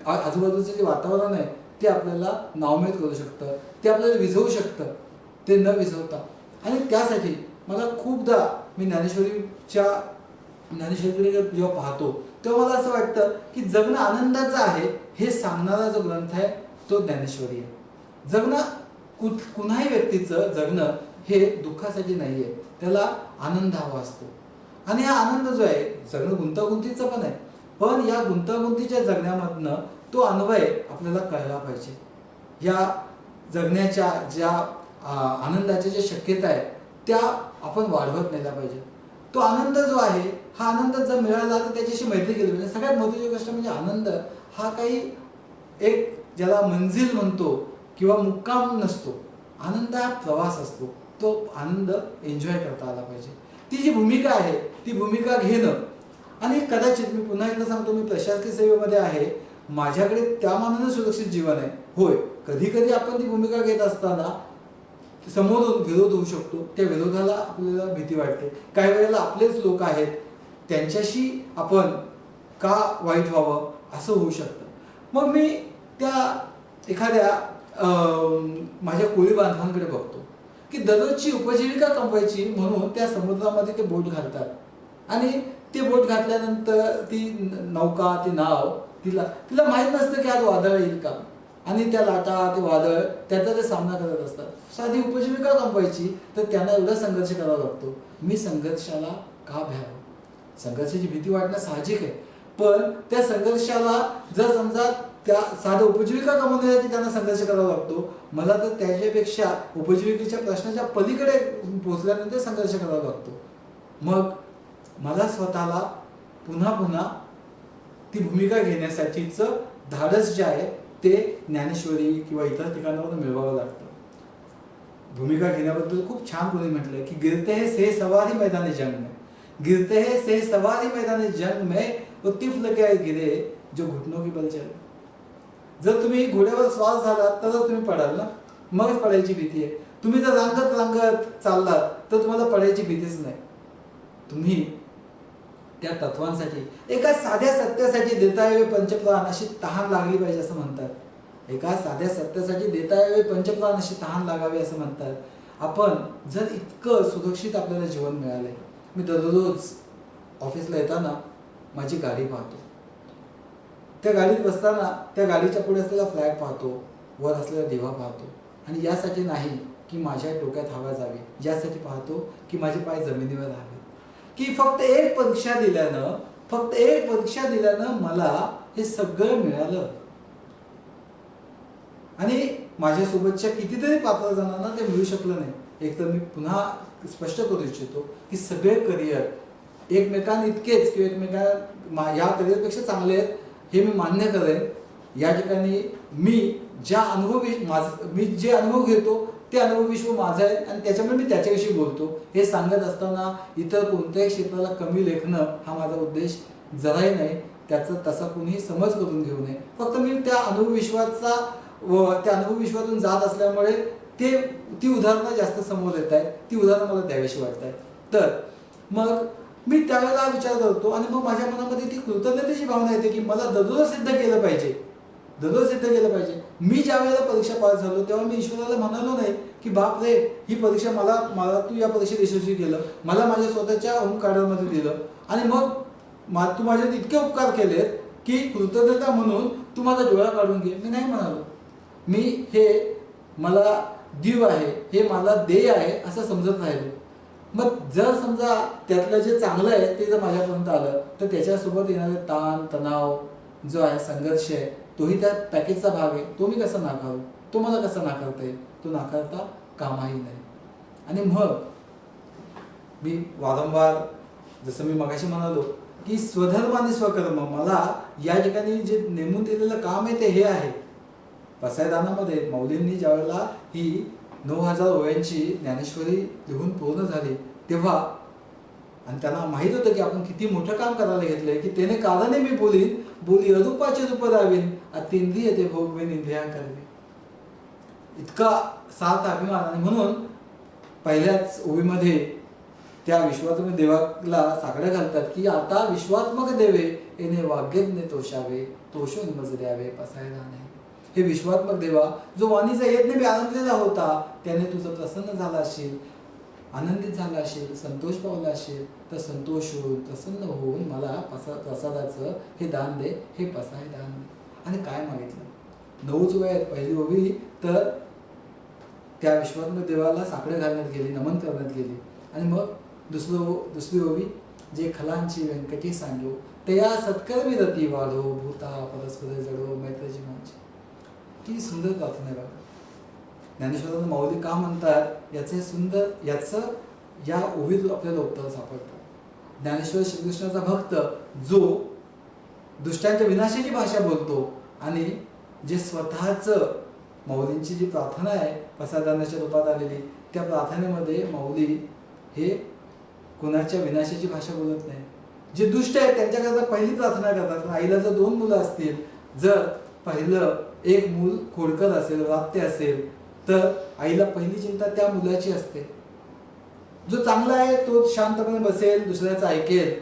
S2: आजूबाजूचं जे वातावरण आहे ते आपल्याला नावमेद करू शकतं, ते आपल्याला विझवू शकतं, ते न विझवता. आणि त्यासाठी मला खूपदा मी ज्ञानेश्वरीकडे जेव्हा पाहतो तेव्हा मला असं वाटतं की जगणं आनंदाचं आहे हे सांगणारा जो ग्रंथ आहे तो ज्ञानेश्वरी आहे. जगणं कुणाही व्यक्तीचं जगणं हे दुःखासाठी नाही आहे, त्याला आनंद हवा असतो. आणि हा आनंद जो आहे जगणं गुंतागुंतीचं पण आहे, पण या गुंतागुंतीच्या जगण्यामधनं तो अन्वय आपल्याला कळला पाहिजे. या जगण्याच्या ज्या आनंदाच्या ज्या शक्यता आहेत त्या आपण वाढवत नेल्या पाहिजे. तो आनंद जो आहे हा आनंद जर मिळाला तर त्याच्याशी मैत्री केली पाहिजे. सगळ्यात महत्त्वाची गोष्ट म्हणजे आनंद हा काही एक ज्याला मंजिल म्हणतो किंवा मुक्काम नसतो. आनंद हा प्रवास असतो, तो आनंद एन्जॉय करता आला पाहिजे. ती जी भूमिका आहे ती भूमिका घेणं. आणि कदाचित मी पुन्हा एकदा सांगतो, मी प्रशासकीय सेवेमध्ये आहे, माझ्याकडे त्या मानाने सुरक्षित जीवन आहे. होय, कधी कधी आपण ती भूमिका घेत असताना समोरून विरोध होऊ शकतो, त्या विरोधाला आपल्याला भीती वाटते. काही वेळेला आपलेच लोक आहेत, त्यांच्याशी आपण का वाईट व्हावं असं होऊ शकतं. मग मी त्या एखाद्या माझ्या कोळी बांधवांकडे बघतो की दररोजची उपजीविका कमवायची म्हणून त्या समुद्रामध्ये ते बोट घालतात आणि ते बोट घातल्यानंतर ती नौका, ती नाव तिला माहीत नसतं की आज वादळ येईल का, आणि त्या लाटा, ते वादळ त्याचा ते सामना करत असतात. साधी उपजीविका कमवायची तर त्यांना एवढा संघर्ष करावा लागतो. मी संघर्षाला का भ्यावं? संघर्षाची भीती वाटणं साहजिक आहे, पण त्या संघर्षाला जर समजा त्या साधं उपजीविका कमवण्यासाठी त्यांना संघर्ष करावा लागतो, मला तर त्याच्यापेक्षा उपजीविकेच्या प्रश्नाच्या पलीकडे पोहोचल्यानंतर संघर्ष करावा लागतो. मग मला स्वतःला पुन्हा पुन्हा ती भूमिका घेण्यासाठीचं धाडस जे आहे ते ज्ञानेश्वरी किंवा इतर ठिकाणावर मिळवावं लागतं. भूमिका घेण्याबद्दल खूप छान कोणी म्हटलंय की गिरते हैं से सवारी मैदानी जंग में, गिरते हैं से सवारी मैदानी जंग में वो तिफल के गिरे जो घुटनों की बल चले. जर तुम्ही घोड्यावर स्वार झालात तरच तुम्ही पडाल ना, मगच पडायची भीती आहे. तुम्ही जर रांगत चाललात तर तुम्हाला पडायची भीतीच नाही. तुम्ही त्या तत्वांसाठी, एका साध्या सत्यासाठी देता यावे पंचप्राण अशी तहान लागली पाहिजे असं म्हणतात. एका साध्या सत्यासाठी देता यावे पंचप्राण अशी तहान लागावी असं म्हणतात. आपण जर इतकं सुरक्षित आपल्याला जीवन मिळालंय, मी दररोज ऑफिसला येताना माझी गाडी पाहतो, त्या गाडीत बसताना त्या गाडीच्या पुढे असलेला फ्लॅग पाहतो, वर असलेला दिवा पाहतो. आणि यासाठी नाही की माझ्या डोक्यात हवा जावी, यासाठी पाहतो की माझे पाय जमिनीवर राहावे, की फक्त एक परीक्षा दिल्यानं मला हे सगळं मिळालं. आणि माझ्यासोबतच्या कितीतरी पात्र जणांना ते मिळू शकलं नाही. एक तर मी पुन्हा स्पष्ट करू इच्छितो की सगळे करिअर एकमेकांइतकेच किंवा एकमेकांना या करिअरपेक्षा चांगले आहेत हे मी मान्य करेन. या ठिकाणी मी जे अनुभव घेतो ते अनुभव विश्व माझं आहे आणि त्याच्यामुळे मी त्याच्याविषयी बोलतो. हे सांगत असताना इतर कोणत्याही क्षेत्राला कमी लेखणं हा माझा उद्देश जराही नाही. त्याचा तसा कोणीही समज करून घेऊ नये. फक्त मी त्या अनुभव विश्वाचा व त्या अनुभव विश्वातून जात असल्यामुळे ती उदाहरणं जास्त समोर येत आहेत, ती उदाहरणं मला द्यावीशी वाटत आहेत. तर मग मी त्यावेळेला विचार करतो आणि मग माझ्या मनामध्ये ती कृतज्ञतेची भावना येते की मला दररोज सिद्ध केलं पाहिजे, दररोज सिद्ध केलं पाहिजे. मी ज्या वेळेला परीक्षा पास झालो तेव्हा मी ईश्वराला म्हणालो नाही की बाप रे ही परीक्षा मला तू या परीक्षेत यशस्वी केलं, मला माझ्या स्वतःच्या होम कार्डरमध्ये दिलं आणि मग तू माझ्यात इतके उपकार केलेत की कृतज्ञता म्हणून तू माझा डोळा काढून घे. मी नाही म्हणालो. मी हे मला दीव आहे, हे मला देय आहे असं समजत राहिलो. मग जर समजा त्यातलं जे चांगलं आहे ते जर माझ्यापर्यंत आलं तर त्याच्यासोबत येणारे ताण तणाव जो आहे, संघर्ष आहे, तोही त्या पॅकेजचा भाग आहे. तो मी कसा नाकारू, तो मला कसा नाकारता येईल, तो नाकारता कामाही नाही. आणि मग मी वारंवार जसं मी मगाशी म्हणालो की स्वधर्म आणि स्वकर्म, मला या ठिकाणी जे नेमून दिलेलं काम आहे ते हे आहे. पसायदानामध्ये माऊलींनी ज्यावेळेला ही 9000 ओव्यांची ज्ञानेश्वरी लिहून पूर्ण झाली तेव्हा, आणि त्यांना माहित होतं की आपण किती मोठं काम करायला घेतलंय, की त्याने कारणे मी बोली अरूपाचे रूप दावीन अतिंद्रिय ते भोगवेन इंद्रियांकरवे, इतका सार्थ अभिमान. आणि म्हणून पहिल्याच ओवीमध्ये त्या विश्वात्मक देवाला साकडं घालतात की आता विश्वात्मक देवे येणे वाग्यज्ञ तोषावे तोषो निमज द्यावे पसायदाने. हे विश्वात्मक देवा, जो वाणीचा यज्ञ मी आनंदलेला होता त्याने तुझं प्रसन्न झाला असेल, आनंदित झाला असेल, संतोष पावला असेल तर संतोष होऊन प्रसन्न होऊन मला प्रसादाचं हे दान दे, हे पसाय दान दे. आणि काय मागितलं? 9 ओव्या आहेत. पहिली ओवी तर त्या विश्वात्मक देवाला साकडं घालण्यात गेली, नमन करण्यात गेली. आणि मग दुसरी ओवी जे खलांची व्यंकटी सांगो तया सत्कर्मी रती वाढो भूता परस्पर जडो मैत्रजी माझी. किती सुंदर प्रार्थना आहे बघा. ज्ञानेश्वरांना माऊली का म्हणतात याचं या ओवीत आपल्याला उत्तर सापडतं. ज्ञानेश्वर श्रीकृष्णाचा भक्त जो दुष्टांच्या विनाशाची भाषा बोलतो आणि जे स्वतःचं माऊलींची जी प्रार्थना आहे प्रसादानाच्या रूपात आलेली, त्या प्रार्थनेमध्ये माऊली हे कोणाच्या विनाशाची भाषा बोलत नाही. जे दुष्ट आहेत त्यांच्याकरता पहिली प्रार्थना करतात. आईला जर 2 मुलं असतील, जर पहिलं एक मूल खोडकर असेल, वात्य असेल तर आईला पहिली चिंता त्या मुलाची असते. जो चांगला आहे तो शांतपणे बसेल, दुसऱ्याचं ऐकेल,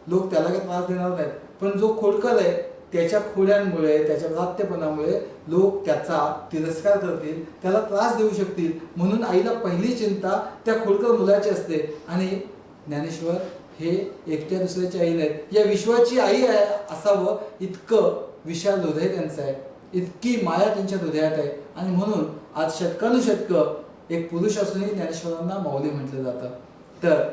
S2: लोक त्याला काही त्रास देणार नाहीत. पण जो खोडकर आहे त्याच्या खोड्यांमुळे, त्याच्या व्रात्यपणामुळे लोक त्याचा तिरस्कार करतील, त्याला त्रास देऊ शकतील. म्हणून आईला पहिली चिंता त्या खोडकर मुलाची असते. आणि ज्ञानेश्वर हे एकट्या दुसऱ्याची आई नाहीत, या विश्वाची आई आहे असावं इतकं विशाल हृदय त्यांचं आहे, इतकी माया त्यांच्या हृदयात आहे. आणि म्हणून आज शतकानुशतक एक पुरुष असूनही ज्ञानेश्वरांना माऊली म्हटलं जातं. तर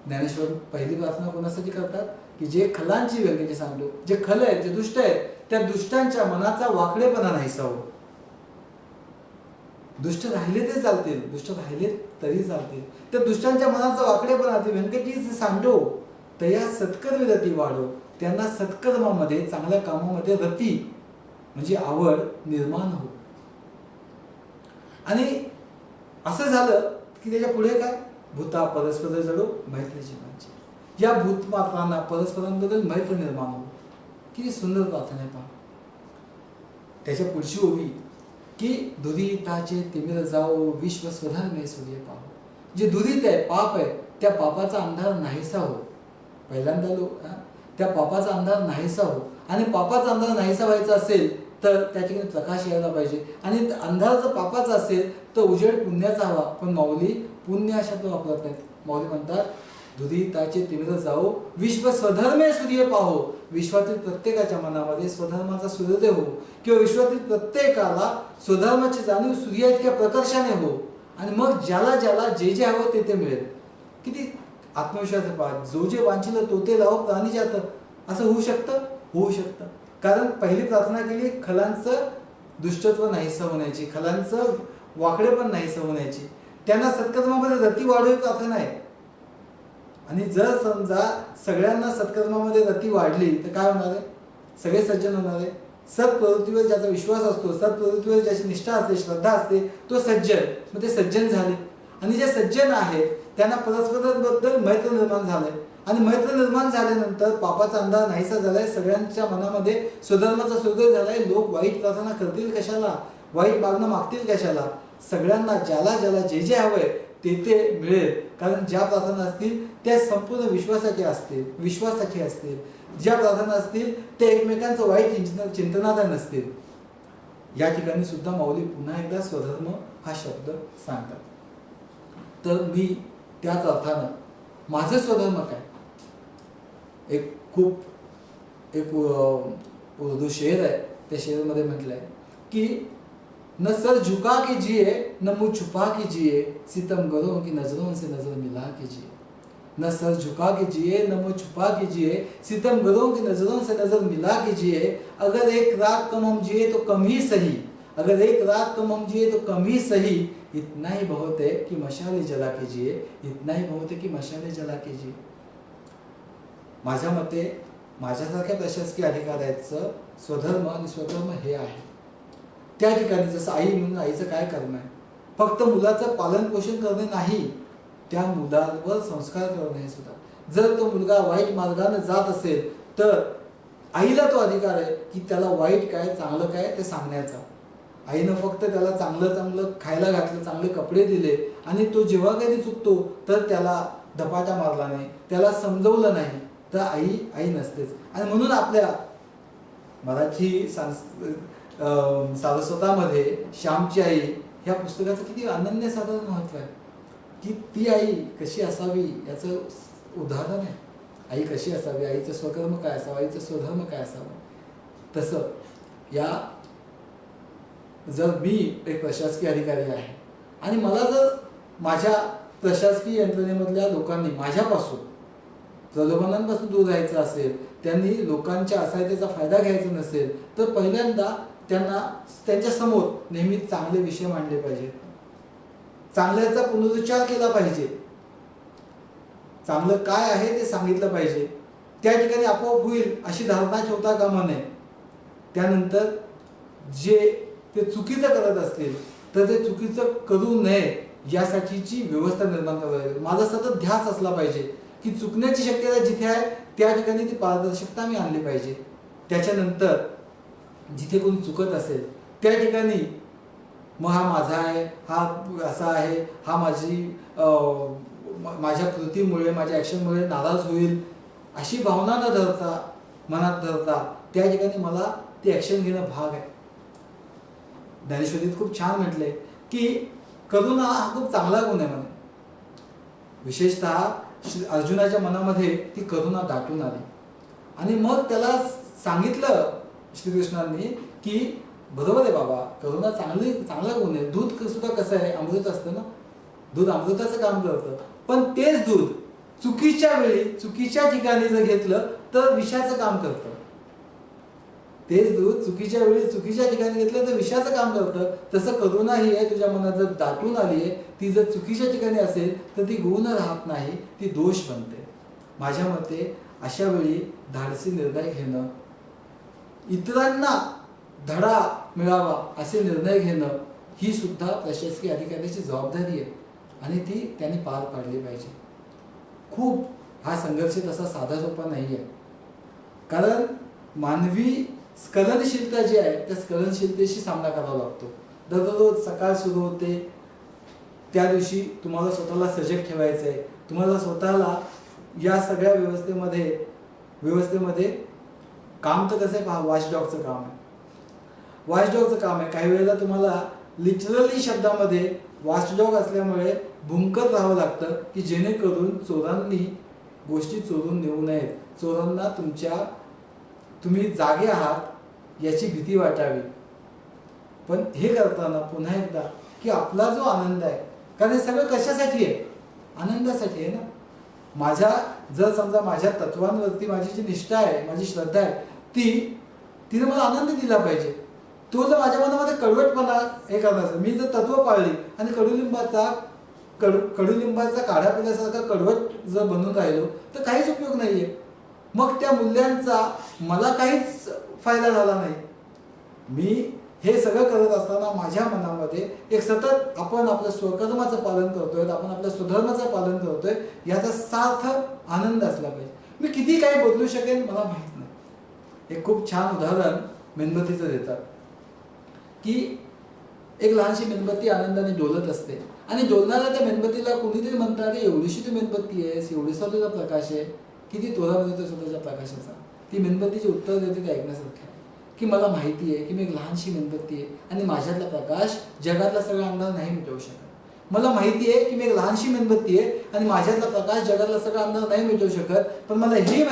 S2: ज्ञानेश्वर पहिली प्रार्थना कोणासाठी करतात की जे खलांची व्यंकटी सांगतो, जे खल आहेत, जे दुष्ट आहेत, त्या दुष्टांच्या मनाचा वाकडेपणा नाहीसा हो. दुष्ट राहिले ते चालतील, दुष्ट राहिले तरी चालतील. त्या दुष्टांच्या मनाचा वाकडेपणा ते व्यंकटीचे सांडो तया सत्कर्मी रती वाढो, त्यांना सत्कर्मामध्ये, चांगल्या कामामध्ये रती म्हणजे आवड निर्माण हो. आणि असं झालं की त्याच्या पुढे काय? भूता परस्पर जडो मैत्रीची माझी. या भूतमात्रांना परस्परांबद्दल मैत्र निर्माण हो. किती सुंदर प्रार्थना आहे पहा. त्याच्या पुढची ओवी की दुरिताचे तिमिर जाओ विश्व स्वधर्मे सूर्य पाहो. जे दुरित आहे, पाप आहे, त्या पापाचा अंधार नाहीसा हो. पहिल्यांदा त्या पापाचा अंधार नाहीसा हो. आणि पापाचा अंधार नाहीसा व्हायचा असेल तर त्या ठिकाणी प्रकाश यायला पाहिजे. आणि अंधार जर पापाचा असेल तर उजेड पुण्याचा हवा. पण माऊली पुण्य हा शब्द वापरत नाहीत. माऊली म्हणतात दुरिताचे तिमिर जाओ विश्व स्वधर्मे सूर्य पाहो. विश्वातील प्रत्येकाच्या मनामध्ये स्वधर्माचा सूर्योदय हो, किंवा विश्वातील प्रत्येकाला स्वधर्माची जाणीव सूर्या इतक्या प्रकर्षाने हो. आणि मग ज्याला ज्याला जे जे हवं ते ते मिळेल. किती आत्मविश्वास पहा. जो जे वांछिल तो ते लावो प्राणी जातं. असं होऊ शकतं? होऊ शकतं. कारण पहिली प्रार्थना केली खलांचं दुष्टत्व नाहीसं होण्याची, खलांचं वाकडे पण नाहीसं होण्याची, त्यांना सत्कर्मामध्ये रती वाढवी प्रार्थना आहे. आणि जर समजा सगळ्यांना सत्कर्मामध्ये रती वाढली तर काय होणार आहे? सगळे सज्जन होणार आहे. सत्प्रवृत्तीवर ज्याचा विश्वास असतो, सत्प्रवृत्तीवर ज्याची निष्ठा असते, श्रद्धा असते, तो सज्जन. मग ते सज्जन झाले आणि जे सज्जन आहेत त्यांना परस्परांबद्दल मैत्र निर्माण झालंय आणि मैत्र निर्माण झाल्यानंतर पापाचा अंधार नाहीसा झालाय. सगळ्यांच्या मनामध्ये स्वधर्माचा सूर्योदय झालाय. लोक वाईट प्रार्थना करतील कशाला, वाईट मागणं मागतील कशाला. सगळ्यांना ज्याला ज्याला जे जे हवंय ते ते मिळेल. कारण ज्या प्रार्थना असतील त्या संपूर्ण विश्वासासाठी असतील. ज्या प्रार्थना असतील त्या एकमेकांचं वाईट चिंतनात नसतील. या ठिकाणी सुद्धा माऊली पुन्हा एकदा स्वधर्म हा शब्द सांगतात. तर मी त्याच अर्थानं माझं स्वधर्म काय, एक उर्दू शेर आहे. त्या शेरमध्ये म्हटलंय की न सर झुका के जिए न मुंह छुपा के जिए, सितमगरों की नजरों से नजर मिला के जिए. न सर झुका के जिए न मुंह छुपा के जिए, सितमगरों की नजरों से नजर मिला के जिए. अगर एक रात कम हम जिए तो कम ही सही, अगर एक रात कम हम जिए तो कम ही सही. इतना ही बहुत है कि मशाले जला के जिए, इतना ही बहुत है कि मशाले जला के जिए. माझ्या मते माझ्यासारख्या प्रशासकीय अधिकाऱ्याचं स्वधर्म आणि स्वधर्म हे आहे. त्या ठिकाणी जसं आई म्हणून आईचं काय करणं आहे, फक्त मुलाचं पालन पोषण करणे नाही, त्या मुलावर संस्कार करणे सुद्धा. जर तो मुलगा वाईट मार्गाने जात असेल तर आईला तो अधिकार आहे की त्याला वाईट काय चांगलं काय ते सांगण्याचा. आईनं फक्त त्याला चांगलं चांगलं खायला घातलं, चांगले कपडे दिले आणि तो जेव्हा कधी चुकतो तर त्याला धपाटा मारला नाही, त्याला समजवलं नाही, तर आई आई नसतेच. आणि म्हणून आपल्या मराठी सारस्वतामध्ये श्यामची आई ह्या पुस्तकाचं किती अनन्यसाधारण महत्व आहे की ती आई कशी असावी याचं उदाहरण आहे. आई कशी असावी, आईचं स्वकर्म काय असावं, आईचं स्वधर्म काय असावं. तसं या जर मी एक प्रशासकीय अधिकारी आहे आणि मला जर माझ्या प्रशासकीय यंत्रणेमधल्या लोकांनी माझ्यापासून प्रलोभनांपासून दूर राहायचं असेल, त्यांनी लोकांच्या असहायतेचा फायदा घ्यायचा नसेल, तर पहिल्यांदा त्यांना त्यांच्या समोर नेहमी चांगले विषय मांडले पाहिजे, चांगल्याचा पुनरुच्चार केला पाहिजे, चांगलं काय आहे ते सांगितलं पाहिजे. त्या ठिकाणी आपोआप होईल अशी धारणा ठेवता कामा नये. त्यानंतर जे ते चुकीचं करत असतील तर ते चुकीचं करू नये यासाठीची व्यवस्था निर्माण करावी. माझा सतत ध्यास असला पाहिजे की चुकण्याची शक्यता जिथे आहे त्या ठिकाणी ती पारदर्शकता मी आणली पाहिजे. त्याच्यानंतर जिथे कोणी चुकत असेल त्या ठिकाणी मग हा माझा आहे, हा असा आहे, हा माझ्या कृतीमुळे माझ्या ॲक्शनमुळे नाराज होईल अशी भावना न धरता, मनात धरता त्या ठिकाणी मला ती ॲक्शन घेणं भाग आहे. ज्ञानेश्वरीत खूप छान म्हटलंय की करुणा हा खूप चांगला गुण आहे म्हणे. विशेषतः अर्जुनाच्या मनामध्ये ती करुणा दाटून आली आणि मग त्याला सांगितलं श्रीकृष्णांनी की बरोबर आहे बाबा, करुणा चांगला गुण आहे. दूध सुद्धा कसं आहे, अमृत असतं ना, दूध अमृताचं काम करतं. पण तेच दूध चुकीच्या वेळी चुकीच्या ठिकाणी जर घेतलं तर विषाचं काम करतं. तेच दूध चुकीच्या वेळी चुकीच्या ठिकाणी घेतलं तर विषाचं काम करतं. तसं करुणा ही आहे, तुझ्या मनात जर दाटून आली आहे, ती जर चुकीच्या ठिकाणी असेल तर ती गुण राहत नाही, ती दोष बनते. माझ्या मते अशा वेळी धाडसी निर्णय घेणं, इतरांना धडा मिळावा असे निर्णय घेणं ही सुद्धा प्रशासकीय अधिकाऱ्याची जबाबदारी आहे आणि ती त्यांनी पार पाडली पाहिजे. खूप हा संघर्ष तसा साधा सोपा नाही आहे. कारण मानवी स्खलनशीलता जी आहे त्या स्खलनशीलतेशी सामना करावा लागतो. दररोज सकाळ सुरू होते, त्या दिवशी तुम्हाला स्वतःला सजग ठेवायचं आहे. तुम्हाला स्वतःला या सगळ्या व्यवस्थेमध्ये काम तर कसं आहे पहा, वॉचडॉगचं काम आहे. वॉचडॉगचं काम आहे. काही वेळेला तुम्हाला लिटरली शब्दामध्ये वॉचडॉग असल्यामुळे भुंकत राहावं लागतं की जेणेकरून चोरांनी गोष्टी चोरून नेऊ नयेत, चोरांना तुम्ही जागे आहात याची भीती वाटावी. पण हे करताना पुन्हा एकदा की आपला जो आनंद आहे, कारण हे सगळं कशासाठी आहे, आनंदासाठी आहे ना. जर समजा माझ्या तत्वांवरती माझी जी निष्ठा आहे, माझी श्रद्धा आहे, तिने मला आनंद दिला पाहिजे. तो जर माझ्या मनामध्ये कडवटपणा हे करणार, मी जर तत्व पाळली आणि कडुलिंबाचा काढा पिल्यासारखा कडवट जर बनून राहिलो तर काहीच उपयोग नाहीये. मग त्या मूल्यांचा मला काहीच फायदा झाला नाही. मी हे सगळं करत असताना माझ्या मनामध्ये एक सतत आपण आपल्या स्वकर्माचं पालन करतोय, आपण आपल्या स्वधर्माचं पालन करतोय, याचा सार्थ आनंद असला पाहिजे. मी किती काही बदलू शकेन मला माहित नाही. एक खूप छान उदाहरण मेणबत्तीचं देतात की एक लहानशी मेणबत्ती आनंदाने डोलत असते आणि डोलणाऱ्या त्या मेणबत्तीला कोणीतरी म्हणतात, अरे एवढीशी तू मेणबत्ती आहेस, एवढीसा तुझा प्रकाश आहे, किती तोरा मिळतो स्वतःच्या प्रकाशाचा. ती मेणबत्तीचे उत्तर देते ते ऐकण्यासारखं आहे की मला माहिती आहे की मी एक लहानशी मेणबत्ती आहे आणि माझ्यातला प्रकाश जगातला सगळा अंधार नाही मिटवू शकत. मला माहिती आहे की मी एक लहानशी मेणबत्ती आहे आणि माझ्यातला प्रकाश जगातला सगळा अंधार नाही मिटवू शकत. पण मला हेही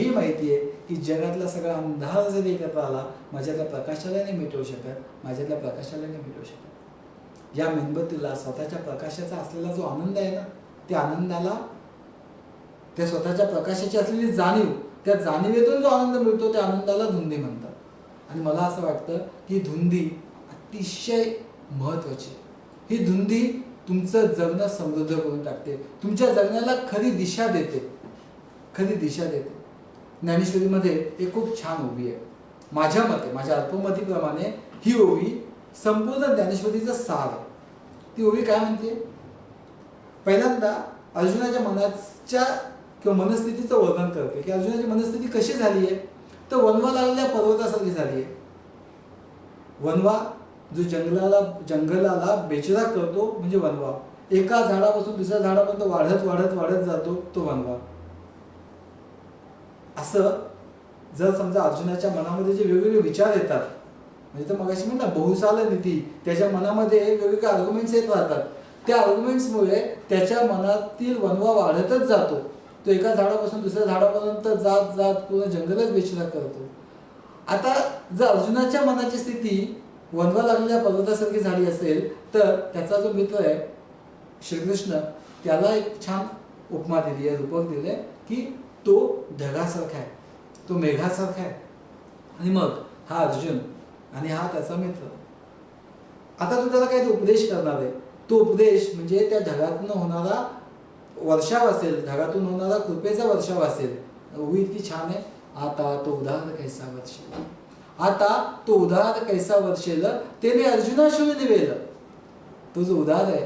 S2: माहिती आहे की जगातला सगळा अंधार जरी एकत्र आला, माझ्यातल्या प्रकाशाला नाही मिटवू शकत, माझ्यातल्या प्रकाशाला नाही मिटवू शकत. या मेणबत्तीला स्वतःच्या प्रकाशाचा असलेला जो आनंद आहे ना, त्या आनंदाला, त्या स्वतःच्या प्रकाशाची असलेली जाणीव, त्या जाणीवेतून जो आनंद मिळतो त्या आनंदाला धुंदी म्हणतात. आणि मला असं वाटतं की धुंदी अतिशय महत्वाची. ही धुंदी तुमचं जगणं समृद्ध करून टाकते, तुमच्या जगण्याला खरी दिशा देते. ज्ञानेश्वरीमध्ये एक खूप छान ओवी आहे. माझ्या मते, माझ्या अल्पमतीप्रमाणे ही ओवी संपूर्ण ज्ञानेश्वरीचं सार आहे. ती ओवी काय म्हणते? पहिल्यांदा अर्जुनाच्या मनाच्या किंवा मनस्थितीचं वर्णन करते की अर्जुनाची मनस्थिती कशी झाली आहे. तर वनवा लागलेल्या पर्वतासारखी झाली आहे. वनवा जो जंगलाला बेचिराग करतो म्हणजे वनवा. एका झाडापासून दुसऱ्या झाडापर्यंत वाढत जातो तो वनवा. असं जर समजा अर्जुनाच्या मनामध्ये जे वेगवेगळे विचार येतात, म्हणजे तर मगाशी म्हणता बहुसाल नीती, त्याच्या मनामध्ये वेगवेगळे आर्ग्युमेंट्स येत राहतात. त्या आर्ग्युमेंट्समुळे त्याच्या मनातील वनवा वाढतच जातो. तो एका झाडापासून दुसऱ्या झाडापर्यंत जात पूर्ण जंगलच बेचिराग करतो. आता जर अर्जुनाच्या मनाची स्थिती वनवा लागलेल्या पर्वतासारखी झाली असेल तर त्याचा जो मित्र आहे श्रीकृष्ण, त्याला एक छान उपमा दिली आहे, रूपक दिले की तो ढगासारखा आहे, तो मेघासारखा आहे. आणि मग हा अर्जुन आणि हा त्याचा मित्र. आता तो त्याला काही उपदेश करणार आहे. तो उपदेश म्हणजे त्या ढगातून होणारा वर्षाव असेल, ढगातून होणारा कृपेचा वर्षाव असेल. ओवी इतकी छान आहे. आता तो उदार कैसा वर्षेल ते मी अर्जुनाशिव निवेल. तो जो उदार आहे,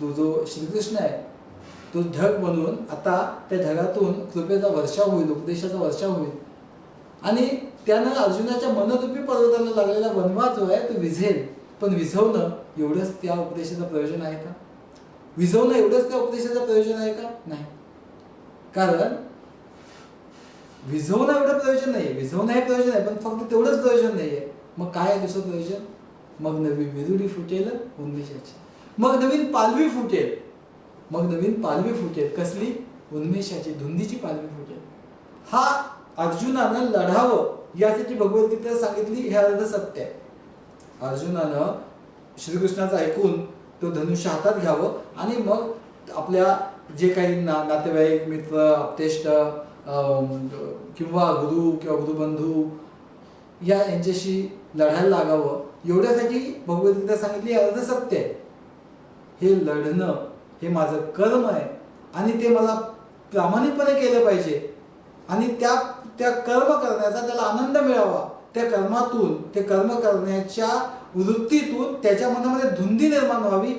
S2: तो जो श्रीकृष्ण आहे, तो ढग बनून आता त्या ढगातून कृपेचा वर्षाव होईल, उपदेशाचा वर्षाव होईल. आणि त्यानं अर्जुनाच्या मनरूपी पर्वताला लागलेला वनवा जो आहे तो विझेल. पण विझवणं एवढंच त्या उपदेशाचं प्रयोजन आहे का? नाही. कारण विझवणं एवढं प्रयोजन नाही. विझवणं हे प्रयोजन आहे, पण फक्त तेवढंच प्रयोजन नाहीये. मग काय आहे दुसरं प्रयोजन? मग नवीन विजुरी फुटेल उन्मेषाची, मग नवीन पालवी फुटेल. कसली? उन्मेषाची, धुंदीची पालवी फुटेल. हा अर्जुनानं लढावं यासाठी भगवद्गीता सांगितली, हे अर्ध सत्य आहे. अर्जुनानं श्रीकृष्णाचं ऐकून तो धनुष्य हातात घ्यावं आणि मग आपल्या जे काही नातेवाईक, मित्र, आपतेष्ट किंवा गुरु किंवा गुरुबंधू यांच्याशी लढायला लागावं. एवढ्यासाठी भगवद्गीता सांगितली, हे अर्ध सत्य आहे. हे लढणं हे माझं कर्म आहे आणि ते मला प्रामाणिकपणे केलं पाहिजे. आणि त्या कर्म करण्याचा त्याला आनंद मिळावा. त्या कर्मातून, ते कर्म करण्याच्या वृत्तीतून त्याच्या मनामध्ये धुंदी निर्माण व्हावी,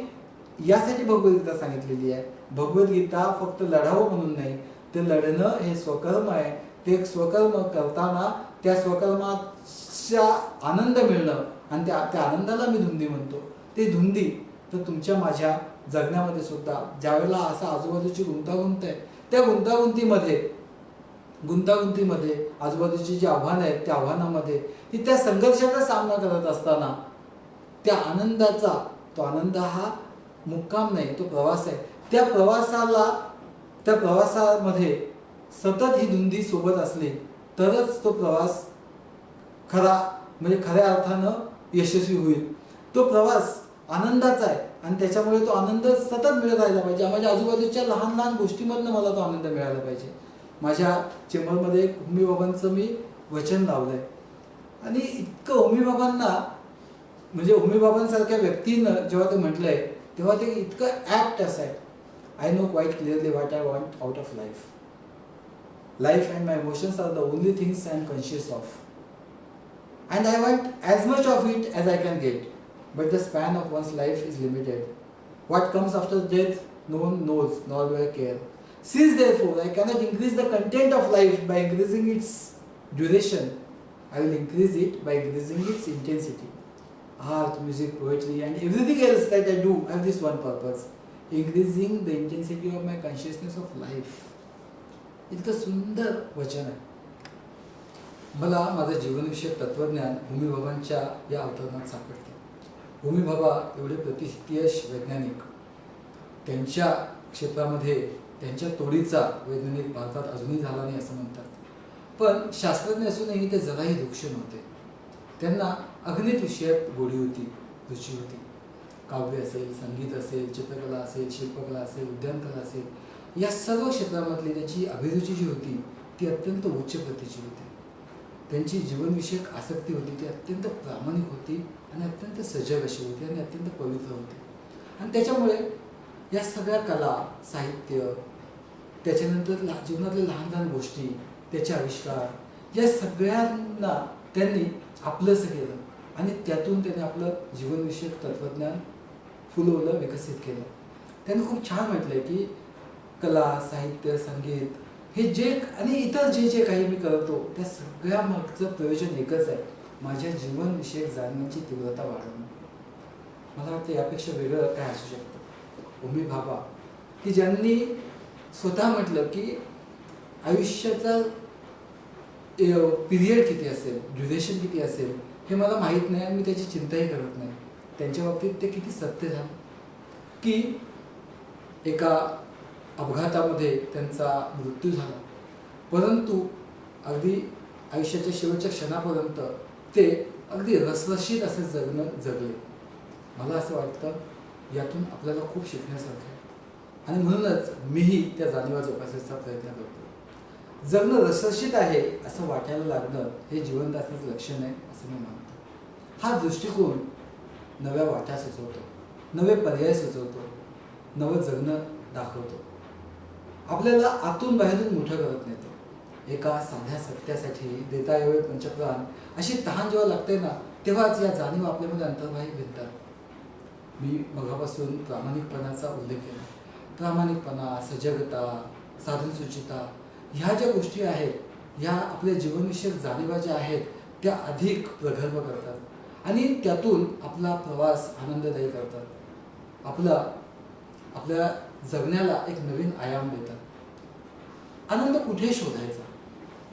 S2: यासाठी भगवद्गीता सांगितलेली आहे. भगवद्गीता फक्त लढावं म्हणून नाही, ते लढणं हे स्वकर्म आहे. ते स्वकर्म करताना त्या स्वकर्माचा आनंद मिळणं आणि त्या आनंदाला मी धुंदी म्हणतो. ते धुंदी तर तुमच्या माझ्या जगण्यामध्ये सुद्धा ज्यावेळेला असा आजूबाजूची गुंतागुंत आहे, त्या गुंतागुंतीमध्ये आजूबाजूची जी आव्हानं आहेत त्या आव्हानामध्ये त्या संघर्षाचा सामना करत असताना त्या आनंदाचा, तो आनंद हा मुक्काम नाही, तो प्रवास आहे. त्या प्रवासामध्ये सतत ही धुंदी सोबत असली तरच तो प्रवास खऱ्या अर्थानं यशस्वी होईल. तो प्रवास आनंदाचा आहे आणि त्याच्यामुळे तो आनंद सतत मिळत राहिला पाहिजे. माझ्या आजूबाजूच्या लहान लहान गोष्टीमधनं मला तो आनंद मिळाला पाहिजे. माझ्या चेंबरमध्ये एक होमी बाबांचं मी वचन लावलंय आणि इतकं होमी बाबांना, म्हणजे होमी बाबांसारख्या व्यक्तीनं जेव्हा ते म्हटलंय तेव्हा ते इतकं ॲप्ट असं आहे. I know quite clearly what I want out of life. Life and my emotions are the only things I am conscious of. and I want as much of it as I can get. But the span of one's life is limited. What comes after death, no one knows, nor do I care. Since therefore I cannot increase the content of life by increasing its duration, I will increase it by increasing its intensity. Art, music, poetry, and everything else that I do have this one purpose: increasing the intensity of my consciousness of life. इतकं सुंदर वचन आहे. मला माझं जीवनविषयक तत्वज्ञान होमीभाबांच्या या अवतरणात सापडते. होमीभाबा एवढे प्रतिष्ठीय वैज्ञानिक, त्यांच्या क्षेत्रामध्ये त्यांच्या तोडीचा वैज्ञानिक भारतात अजूनही झाला नाही असं म्हणतात. पण शास्त्रज्ञ असूनही ते जराही दुःख नव्हते. त्यांना अगणित विषयात गोडी होती, रुची होती. काव्य असेल, संगीत असेल, चित्रकला असेल, शिल्पकला असेल, उद्यानकला असेल, या सर्व क्षेत्रामधली त्यांची अभिरुची जी होती ती अत्यंत उच्च प्रतीची होती. त्यांची जीवनविषयक आसक्ती होती ती अत्यंत प्रामाणिक होती आणि अत्यंत सजग अशी होती आणि अत्यंत पवित्र होती. आणि त्याच्यामुळे या सगळ्या कला, साहित्य, त्याच्यानंतर जीवनातल्या लहान लहान गोष्टी, त्याचे आविष्कार, या सगळ्यांना त्यांनी आपलंसं केलं आणि त्यातून त्यांनी आपलं जीवनविषयक तत्त्वज्ञान फुलवलं, विकसित केलं. त्यांनी खूप छान म्हटलंय की कला, साहित्य, संगीत हे जे आणि इतर जे जे काही मी करतो त्या सगळ्या मागचं प्रयोजन एकच आहे: माझ्या जीवनविषयक जाणण्याची तीव्रता वाढवणं. मला वाटतं यापेक्षा वेगळं काय असू शकतं. होमी भाभा की ज्यांनी स्वतः म्हटलं की आयुष्याचा पिरियड किती असेल, ड्युरेशन किती असेल हे मला माहीत नाही आणि मी त्याची चिंताही करत नाही. त्यांच्या बाबतीत ते किती सत्य झालं की एका अपघातामध्ये त्यांचा मृत्यू झाला, परंतु अगदी आयुष्याच्या शेवटच्या क्षणापर्यंत ते अगदी रसरशीत असं जगले. मला असं वाटतं यातून आपल्याला खूप शिकण्यासारखं आहे आणि म्हणूनच मीही त्या जाणीवा जोपासायचा प्रयत्न करतो. जगणं रसरशीत आहे असं वाटायला लागणं हे जिवंत असण्याचं लक्षण आहे असं मी मानतो. हा दृष्टिकोन नव्या वाटा सुचवतो, नवे पर्याय सुचवतो, नवं जगणं दाखवतो. आपल्याला आतून बाहेरून मोठं करत नेतो. एका साध्या सत्यासाठी देता यावे पंचप्राण अशी तहान जेव्हा लागते ना, तेव्हाच या जाणीव आपल्यामध्ये अंतर्वाहित भिनतात. मी मगापासून प्रामाणिकपणाचा उल्लेख केला. प्रामाणिकपणा, सजगता, साधनसुचिता ह्या ज्या गोष्टी आहेत, ह्या आपल्या जीवनविषयक जाणीवा ज्या आहेत त्या अधिक प्रगल्भ करतात आणि त्यातून आपला प्रवास आनंददायी करतात. आपल्या जगण्याला एक नवीन आयाम देतात. आनंद कुठे शोधायचा?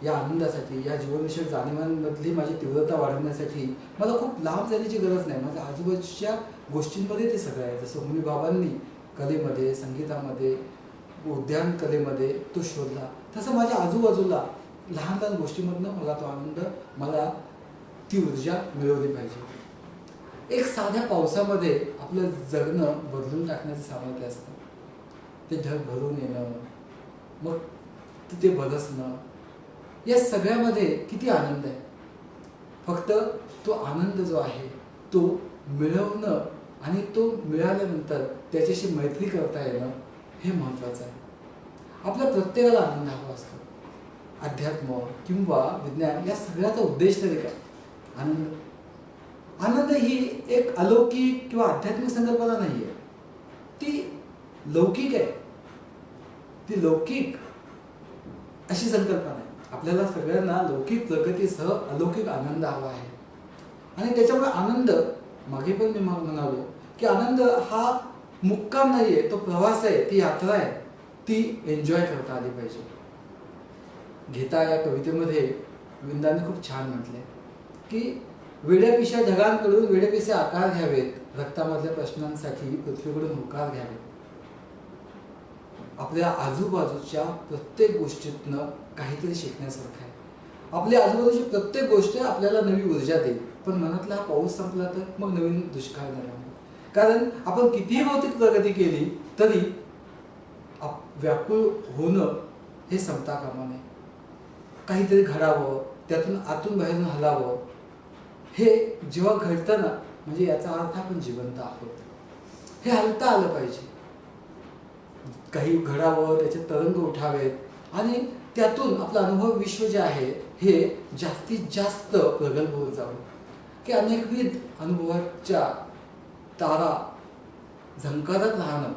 S2: या आनंदासाठी, या जीवनविषयक जाणीवांमधली माझी तीव्रता वाढवण्यासाठी मला खूप लांब जाण्याची गरज नाही. माझ्या आजूबाजूच्या गोष्टींमध्ये ते सगळं आहे. जसं होमी बाबांनी कलेमध्ये, संगीतामध्ये, उद्यान कलेमध्ये तो शोधला, तसं माझ्या आजूबाजूला लहान लहान गोष्टीमधनं मला तो आनंद, मला ती ऊर्जा मिळवली पाहिजे. एक साध्या पावसामध्ये आपलं जगणं बदलून टाकण्याचं सामर्थ्य असतं. ते ढग भरून येणं, मग तिथे बरसणं, या सगळ्यामध्ये किती आनंद आहे. फक्त तो आनंद जो आहे तो मिळवणं आणि तो मिळाल्यानंतर त्याच्याशी मैत्री करता येणं हे महत्त्वाचं आहे. आपल्या प्रत्येकाला आनंद हवा असतो. अध्यात्म किंवा विज्ञान या सगळ्याचा उद्देश तरी काय? आनंद. आनंद ही एक अलौकिक किंवा आध्यात्मिक संकल्पना नाही आहे, ती लौकिक आहे. ती लौकिक अशी संकल्पना आहे. आपल्याला सगळ्यांना लौकिक प्रगतीसह अलौकिक आनंद हवा आहे आणि त्याच्यामुळे आनंद, मागे पण मी म्हणालो की आनंद हा मुक्काम नाही आहे, तो प्रवास आहे, ती यात्रा आहे, ती एन्जॉय करता आली पाहिजे. गीता या कवितेमध्ये विंदाने खूप छान म्हटले की वेड्यापिशा ढगांकडून वेडेपिसे आकार घ्यावेत, रक्तामधल्या प्रश्नांसाठी पृथ्वीकडून होकार घ्यावेत. आपल्या आजूबाजूच्या प्रत्येक गोष्टीतनं काहीतरी शिकण्यासारखं आहे. आपल्या आजूबाजूची प्रत्येक गोष्ट आपल्याला नवी ऊर्जा देईल, पण मनातला हा पाऊस संपला तर मग नवीन दुष्काळ निर्माण होईल. कारण आपण कितीही भौतिक प्रगती केली तरी व्याकुळ होणं हे संपता कामा नये. काहीतरी घडावं, त्यातून आतून बाहेरून हलावं, हे जेव्हा घडतं ना, म्हणजे याचा अर्थ आपण जिवंत आहोत. हे हलता आलं पाहिजे. काही घडावं, त्याचे तरंग उठावेत आणि त्यातून आपलं अनुभव विश्व जे आहे हे जास्तीत जास्त प्रगल्भ होत जावं. की अनेकविध अनुभवाच्या तारा झंकारत राहणं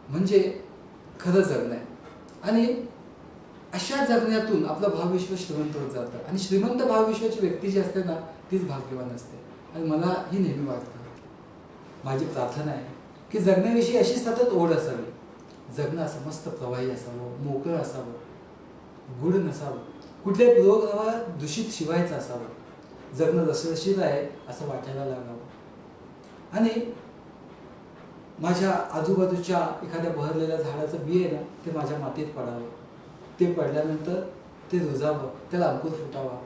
S2: म्हणजे खरं जगणं आहे. आणि अशा जगण्यातून आपलं भावविश्व श्रीमंत होत जातं आणि श्रीमंत भावविश्वाची व्यक्ती जी असते ना तीच भाग्यवान असते. आणि मला ही नेहमी वाटतं, माझी प्रार्थना आहे की जगण्याविषयी अशी सतत ओढ असावी. जगणं असं मस्त प्रवाही असावं, मोकळं असावं, गुढ नसावं, कुठल्याही पूर्वग्रहात दूषित शिवायचं असावं. जगणं रसरशीत आहे असं वाटायला लागावं. आणि माझ्या आजूबाजूच्या एखाद्या बहरलेल्या झाडाचं बी आहे ना ते माझ्या मातीत पडावं, ते पडल्यानंतर ते रुजावं, त्याला अंकुर फुटावा,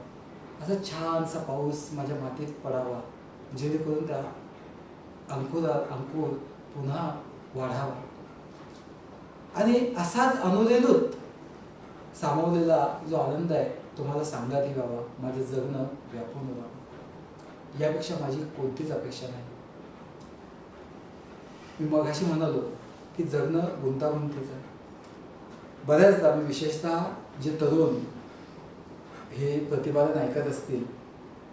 S2: असा छानसा पाऊस माझ्या मातीत पडावा, जेणेकरून त्या अंकुर पुन्हा वाढावा. आणि असाच अनुरेणूत सामावलेला जो आनंद आहे तो मला सांगात यावा, माझं जगणं व्यापून व्हावं. यापेक्षा माझी कोणतीच अपेक्षा नाही. मी मगाशी म्हणालो की जगणं गुंतागुंतीचं आहे. बऱ्याचदा मी विशेषतः जे तरुण हे प्रतिपादन ऐकत असतील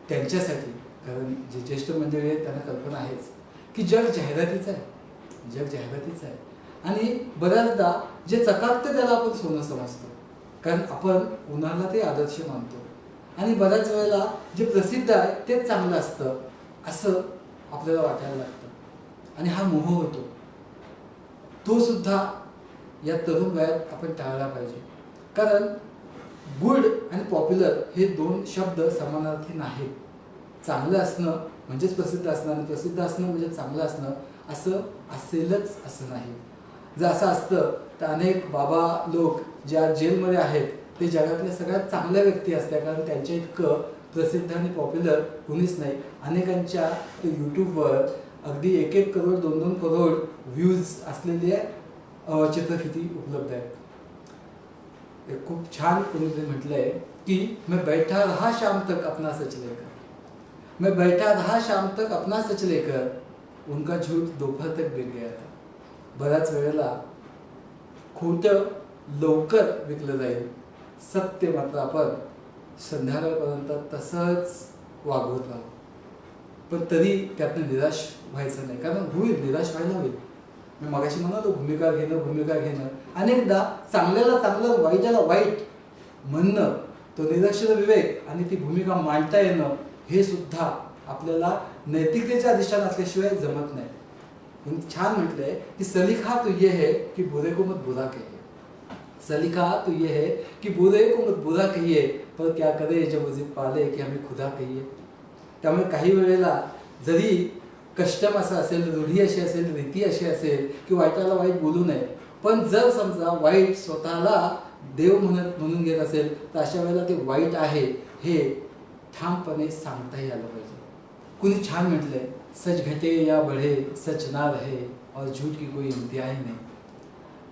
S2: त्यांच्यासाठी, कारण जे ज्येष्ठ मंडळी आहेत त्यांना कल्पना आहेच की जग जाहिरातीचं आहे, जग जाहिरातीचं आहे. आणि बऱ्याचदा जे चकाकतं त्याला आपण सोनं समजतो, कारण आपण कुणाला ते आदर्श मानतो. आणि बऱ्याच वेळेला जे प्रसिद्ध आहे तेच चांगलं असतं असं आपल्याला वाटायला लागतं आणि हा मोह होतो. तो सुद्धा या तरुण वयात आपण टाळला पाहिजे. कारण गुड आणि पॉप्युलर हे दोन शब्द समानार्थी नाहीत. चांगलं असणं म्हणजेच प्रसिद्ध असणं आणि प्रसिद्ध असणं म्हणजे चांगलं असणं असं असेलच असं नाही. जर असं असतं तर अनेक बाबा लोक जे आज जेलमध्ये आहेत ते जगातल्या सगळ्यात चांगल्या व्यक्ती असत्या, कारण त्यांच्या इतकं प्रसिद्ध आणि पॉप्युलर कुणीच नाही. अनेकांच्या यूट्यूबवर अगदी 1-1 करोड 2-2 करोड व्ह्यूज असलेले चित्रफिती उपलब्ध आहेत. एक खूप छान कोणीतरी म्हटलंय की मैं बैठा रहा शाम तक अपना सच लेकर, मैं बैठा रहा शाम तक अपना सच लेकर, उनका झूठ दोपहर तक बिक गया था. बऱ्याच वेळेला खोटं लवकर विकलं जाईल, सत्य मात्र आपण संध्याकाळपर्यंत तसंच वागवत राहू. पण तरी त्यातनं निराश व्हायचं नाही, कारण होईल, निराश व्हायला होईल. मी मगाशी म्हणालो भूमिका घेणं, अनेकदा चांगल्याला चांगलं, वाईटाला वाईट म्हणणं, तो निरक्षर विवेक आणि ती भूमिका मांडता येणं हे सुद्धा आपल्याला नैतिकतेच्या अधिष्ठान असल्याशिवाय जमत नाही. छान म्हटलंय की सलीखा तो ये है कि बुरे को मत बुरा कहिए, सलीखा तो ये है कि बुरे को मत बुरा कहिए, पर क्या करे जब उसे पाले कि हमें खुदा कहिए. त्यामुळे काही वेळेला जरी कष्टम असं असेल, रूढी अशी असेल, रीती अशी असेल की वाईटाला वाईट बोलू नये, पण जर समजा वाईट स्वतःला देव म्हणून घेत असेल तर अशा वेळेला ते वाईट आहे हे ठामपणे सांगताही आलं पाहिजे. कुणी छान म्हटलंय, सच घटे या बढ़े सच ना रहे और झूठ की कोई इंतहा नहीं.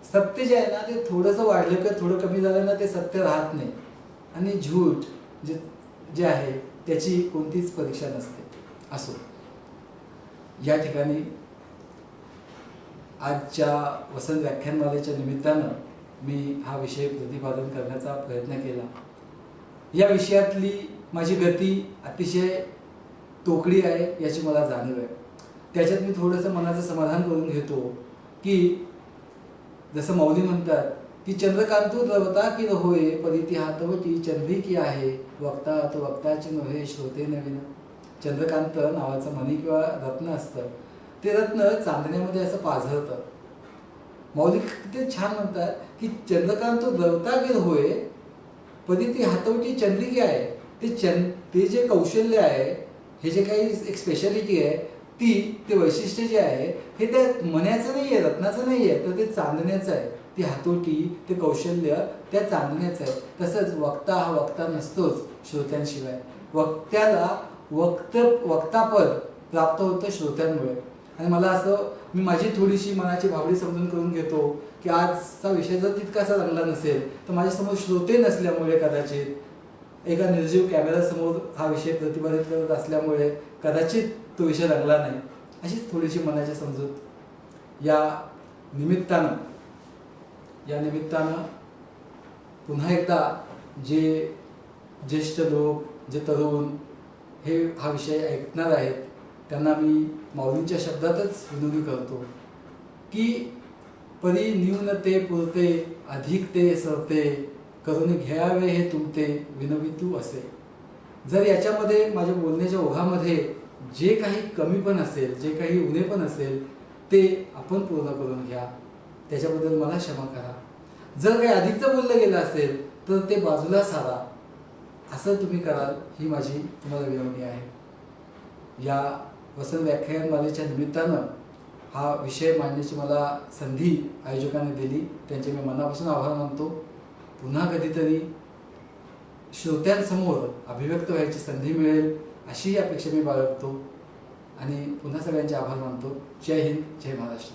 S2: सत्य जे आहे ना ते थोडंसं वाढलं का थोडं कमी झालं ना ते सत्य राहत नाही. आणि झूठ जे आहे त्याची कोणतीच परीक्षा नसते. असो, या ठिकाणी आजच्या वसंत व्याख्यानमालेच्या निमित्तानं मी हा विषय प्रतिपादन करण्याचा प्रयत्न केला. या विषयातली माझी गती अतिशय तोकडी आहे याची मला जाणीव आहे. त्याच्यात मी थोडंसं मनाचं समाधान करून घेतो की जसं मौली म्हणतात की चंद्रकांतू द्रवता की न होय परिती हातवटी चंद्री की आहे, वक्ता तो वक्ताची नव्हे श्रोते नवीन. चंद्रकांत नावाचं मणी किंवा रत्न असतं, ते रत्न चांदण्यामध्ये असं पाझरतं. मौली ते छान म्हणतात की चंद्रकांतू द्रवता की होय परिती हातवटी चंद्री की आहे. ते जे कौशल्य आहे, हे जे काही एक स्पेशालिटी आहे, ते वैशिष्ट्य जे आहे हे त्या मण्याचं नाही आहे, रत्नाचं नाही आहे, तर ते चांदण्याचं आहे. ती हातोटी, ते कौशल्य त्या चांदण्याचं आहे. तसंच वक्ता हा वक्ता नसतोच श्रोत्यांशिवाय. वक्त्याला वक्तापद प्राप्त होतं श्रोत्यांमुळे. आणि मला असं, मी माझी थोडीशी मनाची भावडी समजून करून घेतो की आजचा विषय जर तितकासा रंगला नसेल तर माझ्यासमोर श्रोते नसल्यामुळे, कदाचित एका निर्जीव कॅमेरासमोर हा विषय प्रतिपादित करत असल्यामुळे कदाचित तो विषय रंगला नाही. अशीच थोडीशी मनाची समजूत. या निमित्तानं पुन्हा एकदा जे ज्येष्ठ लोक, जे तरुण हा विषय ऐकणार आहेत त्यांना मी माऊलींच्या शब्दातच विनोदी करतो की परी न्यून ते पुरते अधिक ते सरते करून घ्यावे हे तुमते विनवी तू असे. जर याच्यामध्ये माझ्या बोलण्याच्या ओघामध्ये जे काही कमीपण असेल, जे काही उणेपण असेल ते आपण पूर्ण करून घ्या, त्याच्याबद्दल मला क्षमा करा. जर काही अधिकचं बोललं गेलं असेल तर ते बाजूला सारा, असं तुम्ही कराल ही माझी तुम्हाला विनंती आहे. या वसंत व्याख्यानमालेच्या निमित्तानं हा विषय मांडण्याची मला संधी आयोजकांनी दिली, त्यांचे मी मनापासून आभार मानतो. पुन्हा कधीतरी श्रोत्यांसमोर अभिव्यक्त व्हायची संधी मिळेल अशी अपेक्षा मी बाळगतो आणि पुन्हा सगळ्यांचे आभार मानतो. जय हिंद, जय महाराष्ट्र.